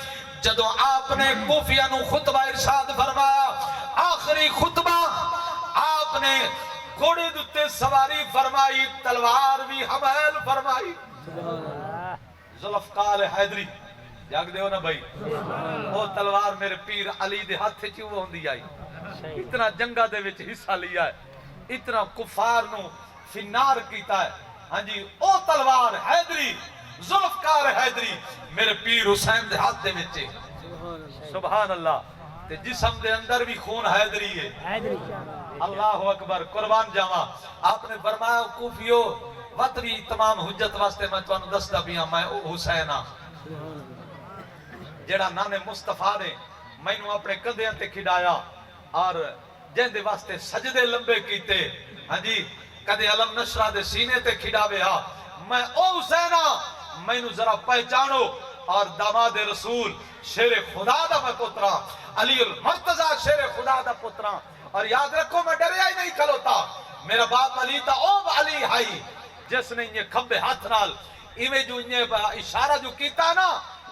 جدو آپ نے کوفیہ نو خطبہ ارشاد فرمایا آخری خطبہ آپ نے گھوڑے دتے سواری فرمائی تلوار بھی حمل فرمائی ذوالفقار حیدری جاگ دیو نا بھائی وہ تلوار میرے پیر علی دے ہاتھ چ ہوندی آئی اتنا جنگا دے وچ حصہ لیا ہے اتنا کفار نو فنار کیتا ہے ہاں جی او تلوار حیدری ذوالفقار حیدری میرے پیر حسین دے ہاتھ دے وچ سبحان اللہ تے جسم دے اندر بھی خون حیدری ہے اللہ اکبر قربان جاواں آپ نے فرمایا کوفیو وطنی تمام حجت واسطے میں تانوں دسدا پیاں میں حسین ہاں جڑا نانے مصطفیٰ نے مینوں اپنے کندھیاں تے کھڈایا اور جن دے واسطے سجدے لمبے کیتے ہاں جی کدے علم نشرہ دے سینے تے کھڈاوے ہا میں او حسین ہاں مینوں ذرا پہچانو اور داماد رسول شیر خدا دا میں پترا علی المرتضی شیر خدا دا پترا اور یاد رکھو میں ڈریا ہی نہیں کھلوتا میرا باپ علی تا او علی ہائی جس نے یہ کھمبے ہاتھ نال ایویں جو یہ اشارہ جو کیتا نا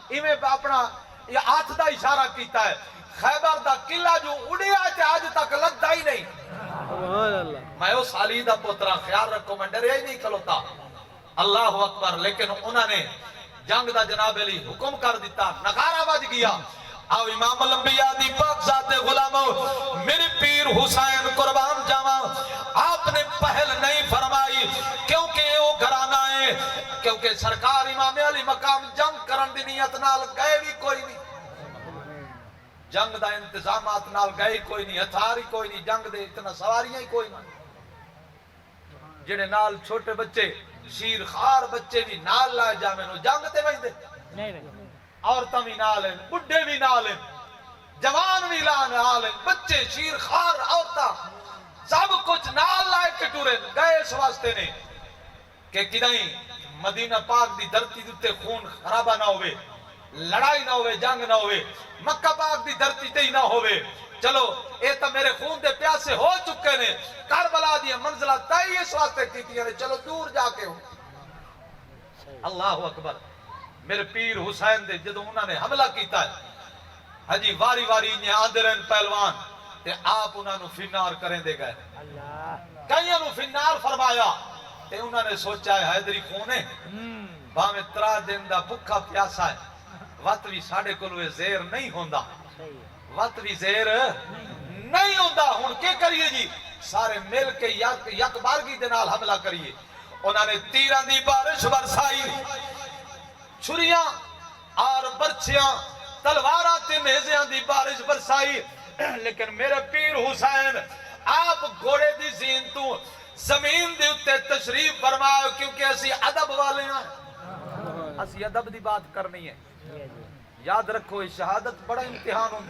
ایویں اپنا یہ ہاتھ دا اشارہ کیتا ہے خیبر دا قلعہ جو اڑیا تے آج تک لگتا ہی نہیں سبحان اللہ میں اس علی دا پترا خیال رکھو میں ڈریا ہی نہیں کھلوتا اللہ اکبر لیکن انہوں نے جنگ دا جناب علی حکم کر دیتا نغارہ بج گیا آو امام الانبیاء دی پاک ذات غلاموں میرے پیر حسین قربان جاواں آپ نے پہل نہیں فرمائی کیونکہ وہ گھرانہ ہے کیونکہ سرکار امام علی مقام جنگ کرن دی نیت نال گئے بھی کوئی نہیں جنگ دا انتظامات نال گئے کوئی نہیں ہتھیار ہی کوئی نہیں جنگ دے اتنا سواریاں ہی کوئی نہیں جڑے نال چھوٹے بچے شیر خار بچے بھی نال لائے جاویں نو جنگ تے ویندے نہیں عورتاں بھی نال ہیں بڈھے بھی نال ہیں جوان بھی نال ہیں بچے شیر خار عورتاں سب کچھ نال لائے کے ٹورے گئے اس واسطے نے کہ کدائیں مدینہ پاک دی دھرتی تے خون خرابہ نہ ہوئے لڑائی نہ ہوئے جنگ نہ ہوئے مکہ پاک دی دھرتی تے ہی نہ ہوئے چلو اے تا میرے خون دے پیاسے ہو چکے نے کربلا دی منزلہ تائی اس واسطے کیتی نے چلو دور جا کے ہو اللہ اکبر میرے پیر حسین دے جدو انہوں نے حملہ کیتا ہے حجی واری واری انہیں آدھرین پہلوان تے آپ انہوں نے فنار کریں دے گئے کئیوں نے فنار فرمایا تے انہوں نے سوچا ہے حیدری خونے باہمیں 3 دن دا بھکھا پیاسا ہے وقت بھی ساڑھے کلوے زیر نہیں ہوندہ وقت بھی زیر نہیں ہوندہ ہون کے کریے جی سارے مل کے یک بارگی دنال حملہ کریے انہوں نے تیران دی بارش برسائی چھریاں اور برچیاں تلواراں تے نیزیاں دی بارش برسائی لیکن میرے پیر حسین آپ گھوڑے دی زین تو زمین دے اتے تشریف فرماؤ کیونکہ اسی ادب والے ہیں اسی ادب دی بات کرنی ہے یاد رکھو شہادت بڑا امتحان ہوں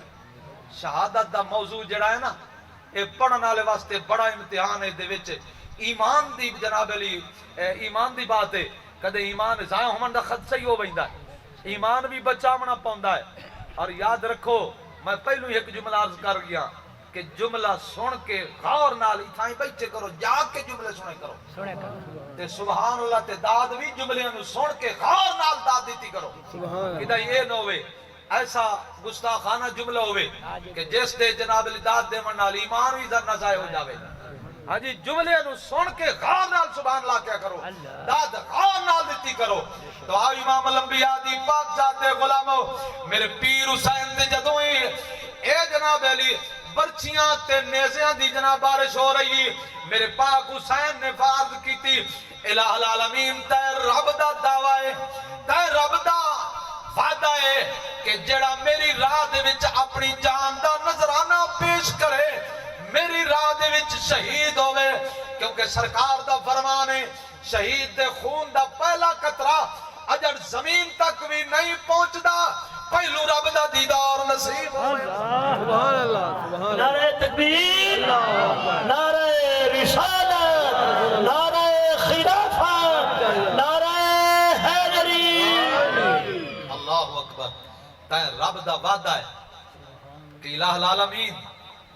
شہادت دا موضوع جڑا ہے نا اے پڑھن والے واسطے بڑا امتحان ہے دے وچ ایمان دی جناب علی ایمان دی بات ہے کدے ایمان ضائع ہون دا خدشہ ہی ہو ویندا ہے ایمان بھی بچاونا پوندا ہے اور یاد رکھو میں پہلو ایک جملہ عرض کر گیا کہ جملہ سن کے غور نال اتھائیں بیٹھے کرو جاگ کے جملے سنے کرو تے سبحان اللہ تے داد بھی جملیاں نو سن کے غور نال داد دیتی کرو کدا یہ نہ ہوئے ایسا گستاخانہ جملہ ہوئے کہ جس دے جناب علی داد دے من نال ایمان بھی ذرا ضائع ہو جاوے ہاں جی جملے نو سن کے غور نال سبحان اللہ کیا کرو داد غور نال دیتی کرو تو آؤ امام الانبیاء دی پاک ذات غلامو میرے پیر حسین دے جدوں اے جناب علی برچیاں تے نیزیاں دی جناب بارش ہو رہی میرے پاک حسین نے فرض کیتی الہ العالمین تے رب دا دعوی تے رب دا وعدہ ہے کہ جڑا میری راہ دے وچ اپنی جان دا نذرانہ پیش کرے میری راہ دے وچ شہید ہوئے کیونکہ سرکار دا فرمان ہے شہید دے خون دا پہلا قطرہ اجڑ زمین تک بھی نہیں پہنچدا پہلو رب دا دیدار نصیب ہوئے سبحان اللہ سبحان اللہ نعرہ تکبیر نعرہ رسالت نعرہ خلافت نعرہ حیدری اللہ اکبر تے رب دا وعدہ ہے کہ الہ العالمین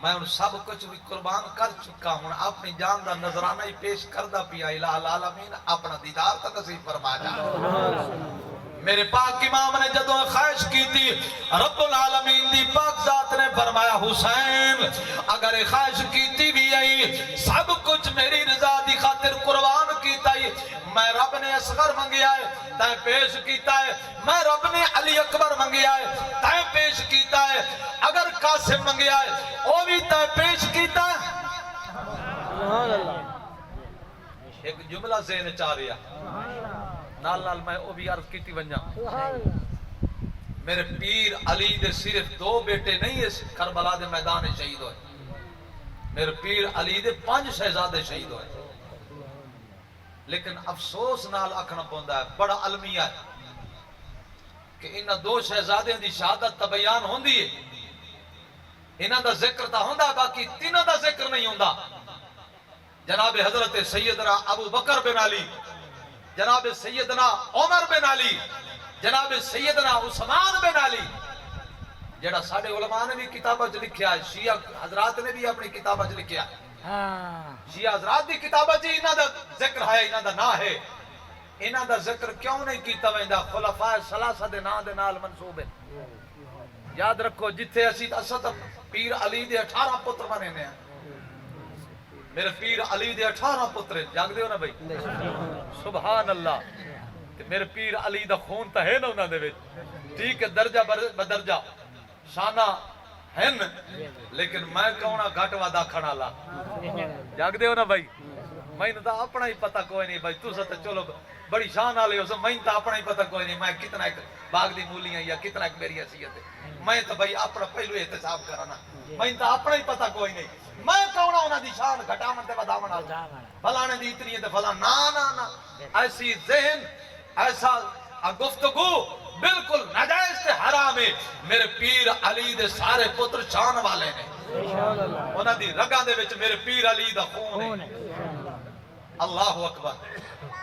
میں ان سب کچھ بھی قربان کر چکا ہوں اپنی جان دا نظرانہ ہی پیش کردہ پیا الہ العالمین اپنا دیدار تا نصیب فرما جا میرے پاک امام نے جدوں خواہش کی تھی رب العالمین دی پاک ذات نے فرمایا حسین اگر خواہش کی تھی بھی آئی سب کچھ میری رضا دی خاطر قربان کیتا ہے میں رب نے اصغر منگیا ہے تائیں پیش کیتا ہے میں رب نے علی اکبر منگیا ہے تائیں پیش کیتا ہے اگر قاسم منگیا ہے وہ بھی تائیں پیش کیتا ہے سبحان اللہ ایک جملہ ذہن چاہ رہا نال نال میں وہ بھی عرض کیتی ونجا میرے پیر علی دے صرف 2 بیٹے نہیں اس کربلا دے میدان شہید ہوئے میرے پیر علی دے 5 شہزادے شہید ہوئے لیکن افسوس نال اکھنا پوندا ہے بڑا علمیہ ہے کہ انہاں 2 شہزادے دی شہادت تا بیان ہوندی ہے انہاں دا ذکر تا ہوندا باقی تینوں دا ذکر نہیں ہوندا جناب حضرت سیدنا ابو بکر بن علی جناب سیدنا عمر بن علی جناب سیدنا عثمان بن علی جڑا ساڑے علماء نے بھی کتابہ جو لکھیا ہے شیعہ حضرات نے بھی اپنی کتابہ جو لکھیا ہے شیعہ حضرات دی کتابہ جی انہاں دا ذکر ہے انہاں دا نا ہے انہاں دا ذکر کیوں نہیں کیتا ویندا خلفاء ثلاثہ دے نا دے نال منسوب ہے یاد رکھو جتھے اسی اسد پیر علی دے 18 پتر بنے نے میرے پیر علی دے 18 پتر جاگ دیو نا بھائی سبحان اللہ میرے پیر علی دا خون تا ہے نا انہاں دے وچ ٹھیک ہے درجہ بدرجہ شانہ ہن لیکن میں کہونا گھٹ وعدہ کھڑا لا جاگ دیو نا بھائی میں تا اپنا ہی پتہ کوئی نہیں بھائی تو ست چلو بڑی شان والے ہو میں تا اپنا ہی پتہ کوئی نہیں میں کتنا ایک باغ دی مولیاں یا کتنا ایک میری حیثیت ہے میں تو بھائی اپنا پہلو احتساب کرنا میں تا اپنا ہی پتہ کوئی نہیں میں کہونا انہاں دی شان گھٹاون تے وداون والا فلانے دی اتنی تے فلاں نا ایسی ذہن ایسا گفتگو بالکل ناجائز تے حرام ہے میرے پیر علی دے سارے پتر شان والے نے انہاں دی رگاں دے وچ میرے پیر علی دا خون ہے اللہ اکبر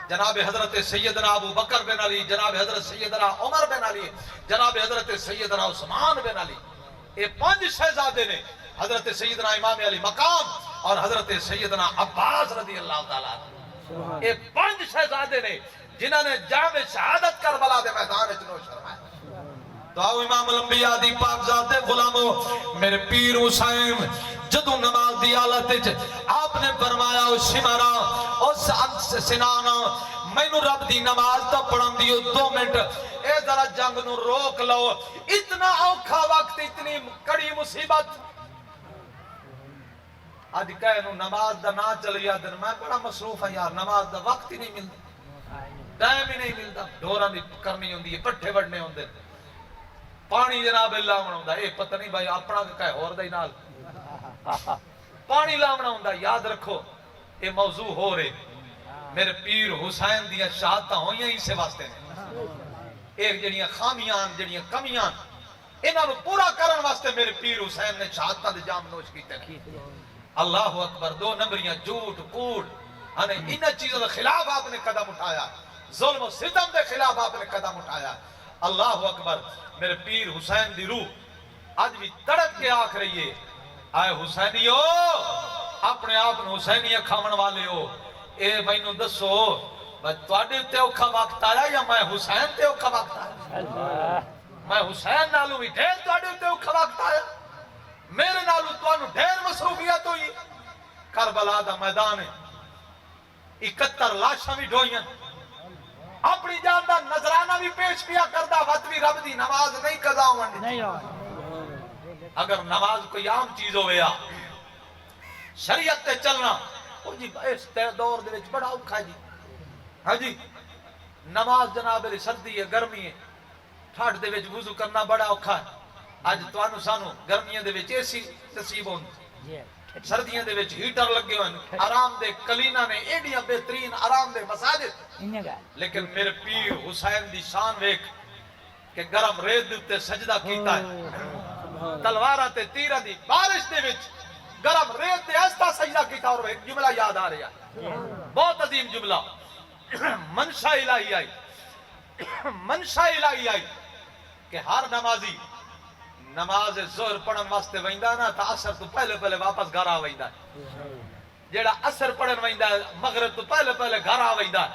جناب حضرت سیدنا ابو بکر بن علی جناب حضرت سیدنا عمر بن علی جناب حضرت سیدنا عثمان بن علی یہ 5 شہزادے نے حضرت سیدنا امام علی مقام اور حضرت سیدنا عباس رضی اللہ تعالیٰ یہ 5 شہزادے نے جنہوں نے جام شہادت کربلا دے میدان نوش فرمایا تو آؤ امام الانبیاء دی پاک ذات غلامو میرے پیر حسین جدو نماز دی حالت آپ نے فرمایا اس شمارا اس سنانا میں نو رب دی نماز تا پڑھن دیو 2 منٹ اے ذرا جنگ نو روک لو اتنا اوکھا وقت اتنی کڑی مصیبت آج کہے نو نماز دا نا چلیا دن میں بڑا مصروف ہے یار نماز دا وقت ہی نہیں ملتا ٹائم ہی نہیں ملتا ڈھوراں دی کرنی ہوندی ہے پٹھے وڑنے ہوندے پانی جناب اللہ لاونا ہوندا اے پتہ نہیں بھائی اپنا کہے ہور دا ہی نال پانی لاونا ہوندا یاد رکھو اے موضوع ہو رہے میرے پیر حسین دیاں شہادتاں ہوئیاں اسے واسطے نے ایک جڑیاں خامیاں جڑیاں کمیاں انہاں نو پورا کرن واسطے میرے پیر حسین نے شہادتاں دے جام نوش کیتے ہیں اللہ اکبر 2 نمبریاں جھوٹ کوڑ ہنے انہاں چیزوں کے خلاف آپ نے قدم اٹھایا ظلم و ستم دے خلاف آپ نے قدم اٹھایا اللہ اکبر میرے پیر حسین دی روح آج بھی تڑپ کے آکھ رہی ہے آئے حسینیو اپنے آپ حسینی کھاون والے ہو اے مینوں دسو تواڈے تے اوکھا وقت آیا یا میں حسین تے اوکھا وقت آیا میں حسین نالوں بھی ڈھیر تواڈے تے اوکھا وقت آیا میرے نالوں تانوں ڈھیر مصروفیت ہوئی کربلا دا میدان 71 لاشاں بھی ڈھوئیاں اپنی جان دا نظرانہ بھی پیش کیا کردہ وقت بھی رب دی نماز نہیں قضا ہوندی اگر نماز کوئی عام چیز ہویا شریعت تے چلنا او جی اس دور دے وچ بڑا اوکھا ہے جی ہاں جی نماز جناب علی سردی ہے گرمی ہے ٹھاڈ دے وچ وضو کرنا بڑا اوکھا ہے اج توانو سانو گرمیاں دے وچ اے سی نصیب ہوندی سردیاں دے وچ ہیٹر لگے ہوئے آرام دے کلینا نے ایڈیاں بہترین آرام دے مساجد لیکن میرے پیر حسین دی شان ویکھ کہ گرم ریت دے سجدہ کیتا ہے تلوارہ تے تیرہ دی بارش دے وچ گرم ریت تے ایسا سجدہ کیتا اور ایک جملہ یاد آ رہا ہے بہت عظیم جملہ منشا الہی آئی کہ ہر نمازی نماز ظہر پڑھن واسطے ویندا نا تا اثر تو پہلے پہلے واپس گھر آ ویندا جیڑا اثر پڑھن ویندا مغرب تو پہلے پہلے گھر آ ویندا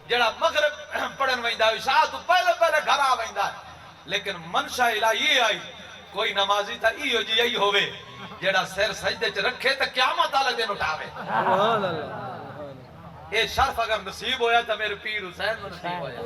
جیڑا مغرب پڑھن ویندا عشاء تو پہلے پہلے گھر آ ویندا لیکن منشا الہی آئی کوئی نمازی تھا ایو جی یہی ہوئے جیڑا سر سجدے چ رکھے تے قیامت والے دن اٹھاوے سبحان اللہ اے شرف اگر نصیب ہویا تو میرے پیر حسین نو نصیب ہویا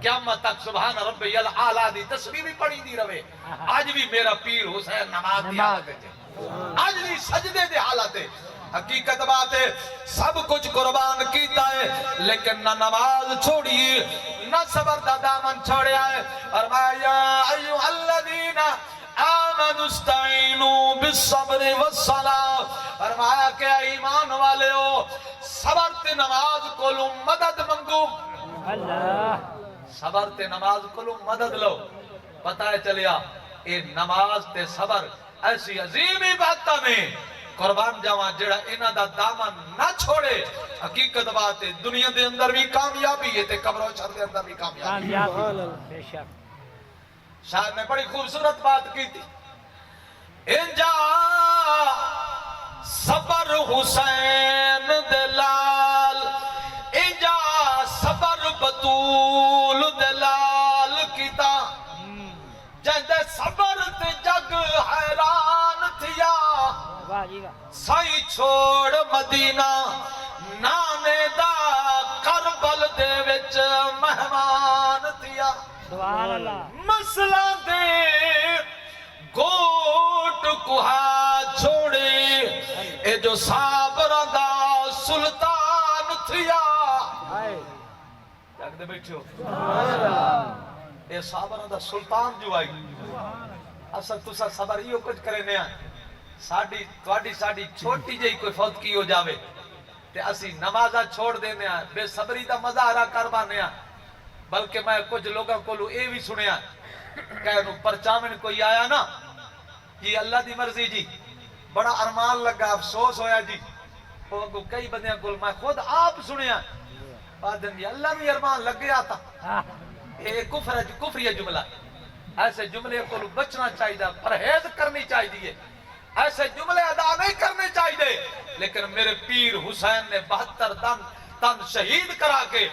قیامت تک سبحان ربی الاعلی دی تسبیح بھی پڑھی دی رہے آج بھی میرا پیر حسین نماز دی حالت ہے آج بھی سجدے دی حالت ہے حقیقت بات ہے سب کچھ قربان کیتا ہے لیکن نہ نماز چھوڑی نہ صبر دا دامن چھوڑیا ہے فرمایا ایھا الذین آمنوا استعینوا بالصبر والصلاۃ فرمایا کہ ایمان والے ہو صبر تے نماز کولو مدد منگو اللہ صبر تے نماز کولو مدد لو پتہ چلیا اے نماز تے صبر ایسی عظیم عبادت میں قربان جاواں جڑا انہاں دا دامن نہ چھوڑے حقیقت بات ہے دنیا دے اندر بھی کامیابی ہے تے قبر و حشر دے اندر بھی کامیابی کامیابی بے شک شاید میں بڑی خوبصورت بات کی تھی انجا صبر حسین دلال انجا صبر بطول دلال کیتا جندے صبر تے جگ حیران تھیا واہ جی واہ سائی چھوڑ مدینہ نانے دا کربل دے وچ مہمان تھیا سبحان اللہ مسئلہ دے گوٹ کوہا چھوڑے اے جو صابرہ دا سلطان تھیا ہائے جاگ دے بیٹھے ہو اے صابرہ دا سلطان جو آئی اصل تسا صبر ہی ہو کچھ کرے نیا ساڑی چھوٹی جائی کوئی فوت کی ہو جاوے تے اسی نمازہ چھوڑ دینے ہیں بے صبری دا مظاہرہ کروانے ہیں بلکہ میں کچھ لوگوں کو لو اے بھی سنیا کہ انہوں پرچامن کوئی آیا نا یہ اللہ دی مرضی جی بڑا ارمان لگا افسوس ہویا جی وہ کئی بندیاں کو میں خود آپ سنیا بعدن جی اللہ بھی ارمان لگ گیا تھا یہ کفری جملہ ایسے جملے کو بچنا چاہیے پرہیز کرنی چاہیے ایسے جملے ادا نہیں کرنے چاہیے لیکن میرے پیر حسین نے 72 تن شہید کرا کے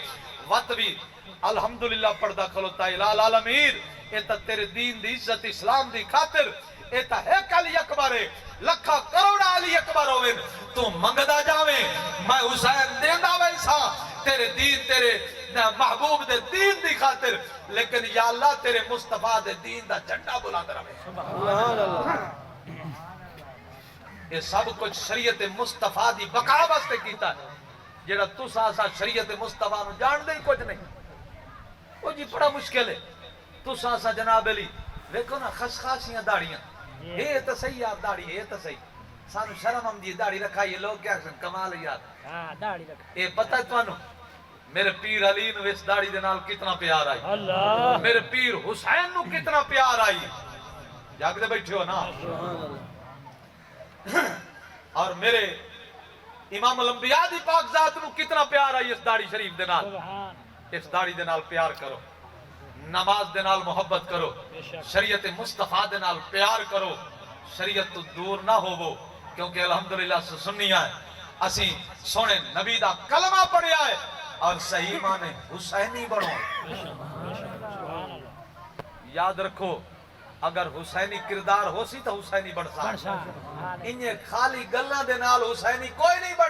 وقت بھی الحمدللہ پردہ کھلوتا ہے الہ العالمین اے تا تیرے دین دی عزت اسلام دی خاطر اے تا ایک علی اکبر ہے لکھا کروڑ علی اکبر ہوئے تو منگدا جاویں میں حسین دیندہ ویسا تیرے دین تیرے محبوب دے دین دی خاطر لیکن یا اللہ تیرے مصطفیٰ دے دین دا جھنڈا بلند رہے سبحان اللہ یہ سب کچھ شریعت مصطفیٰ دی بقا واسطے کیتا ہے جڑا تسا سا شریعت مصطفیٰ نو جان دے کوئی نہیں وہ جی بڑا مشکل ہے تسا سا جناب علی دیکھو نا خسخاسیاں داڑیاں یہ تو صحیح یار داڑی یہ تو صحیح سانو شرم ہم دی داڑی رکھائی لوگ کیا کسن کمال ہے یار ہاں داڑھی رکھا یہ پتہ ہے توانو میرے پیر علی نو اس داڑی دے نال کتنا پیار آئی اللہ میرے پیر حسین نو کتنا پیار آئی جاگ دے بیٹھے ہو نا سبحان اللہ اور میرے امام الانبیاء دی پاک ذات نو کتنا پیار آئی اس داڑی شریف دے نال سبحان اس داڑی دے نال پیار کرو نماز دے نال محبت کرو شریعت مصطفیٰ دے نال پیار کرو شریعت تو دور نہ ہوو کیونکہ الحمدللہ سنیاں ہے اسی سونے نبی دا کلمہ پڑھیا ہے اور صحیح مانے حسینی بڑھو سبحان اللہ یاد رکھو اگر حسینی کردار ہو سی تو حسینی بڑھ سا سبحان اللہ انہیں خالی گلہ دے نال حسینی کوئی نہیں بڑھ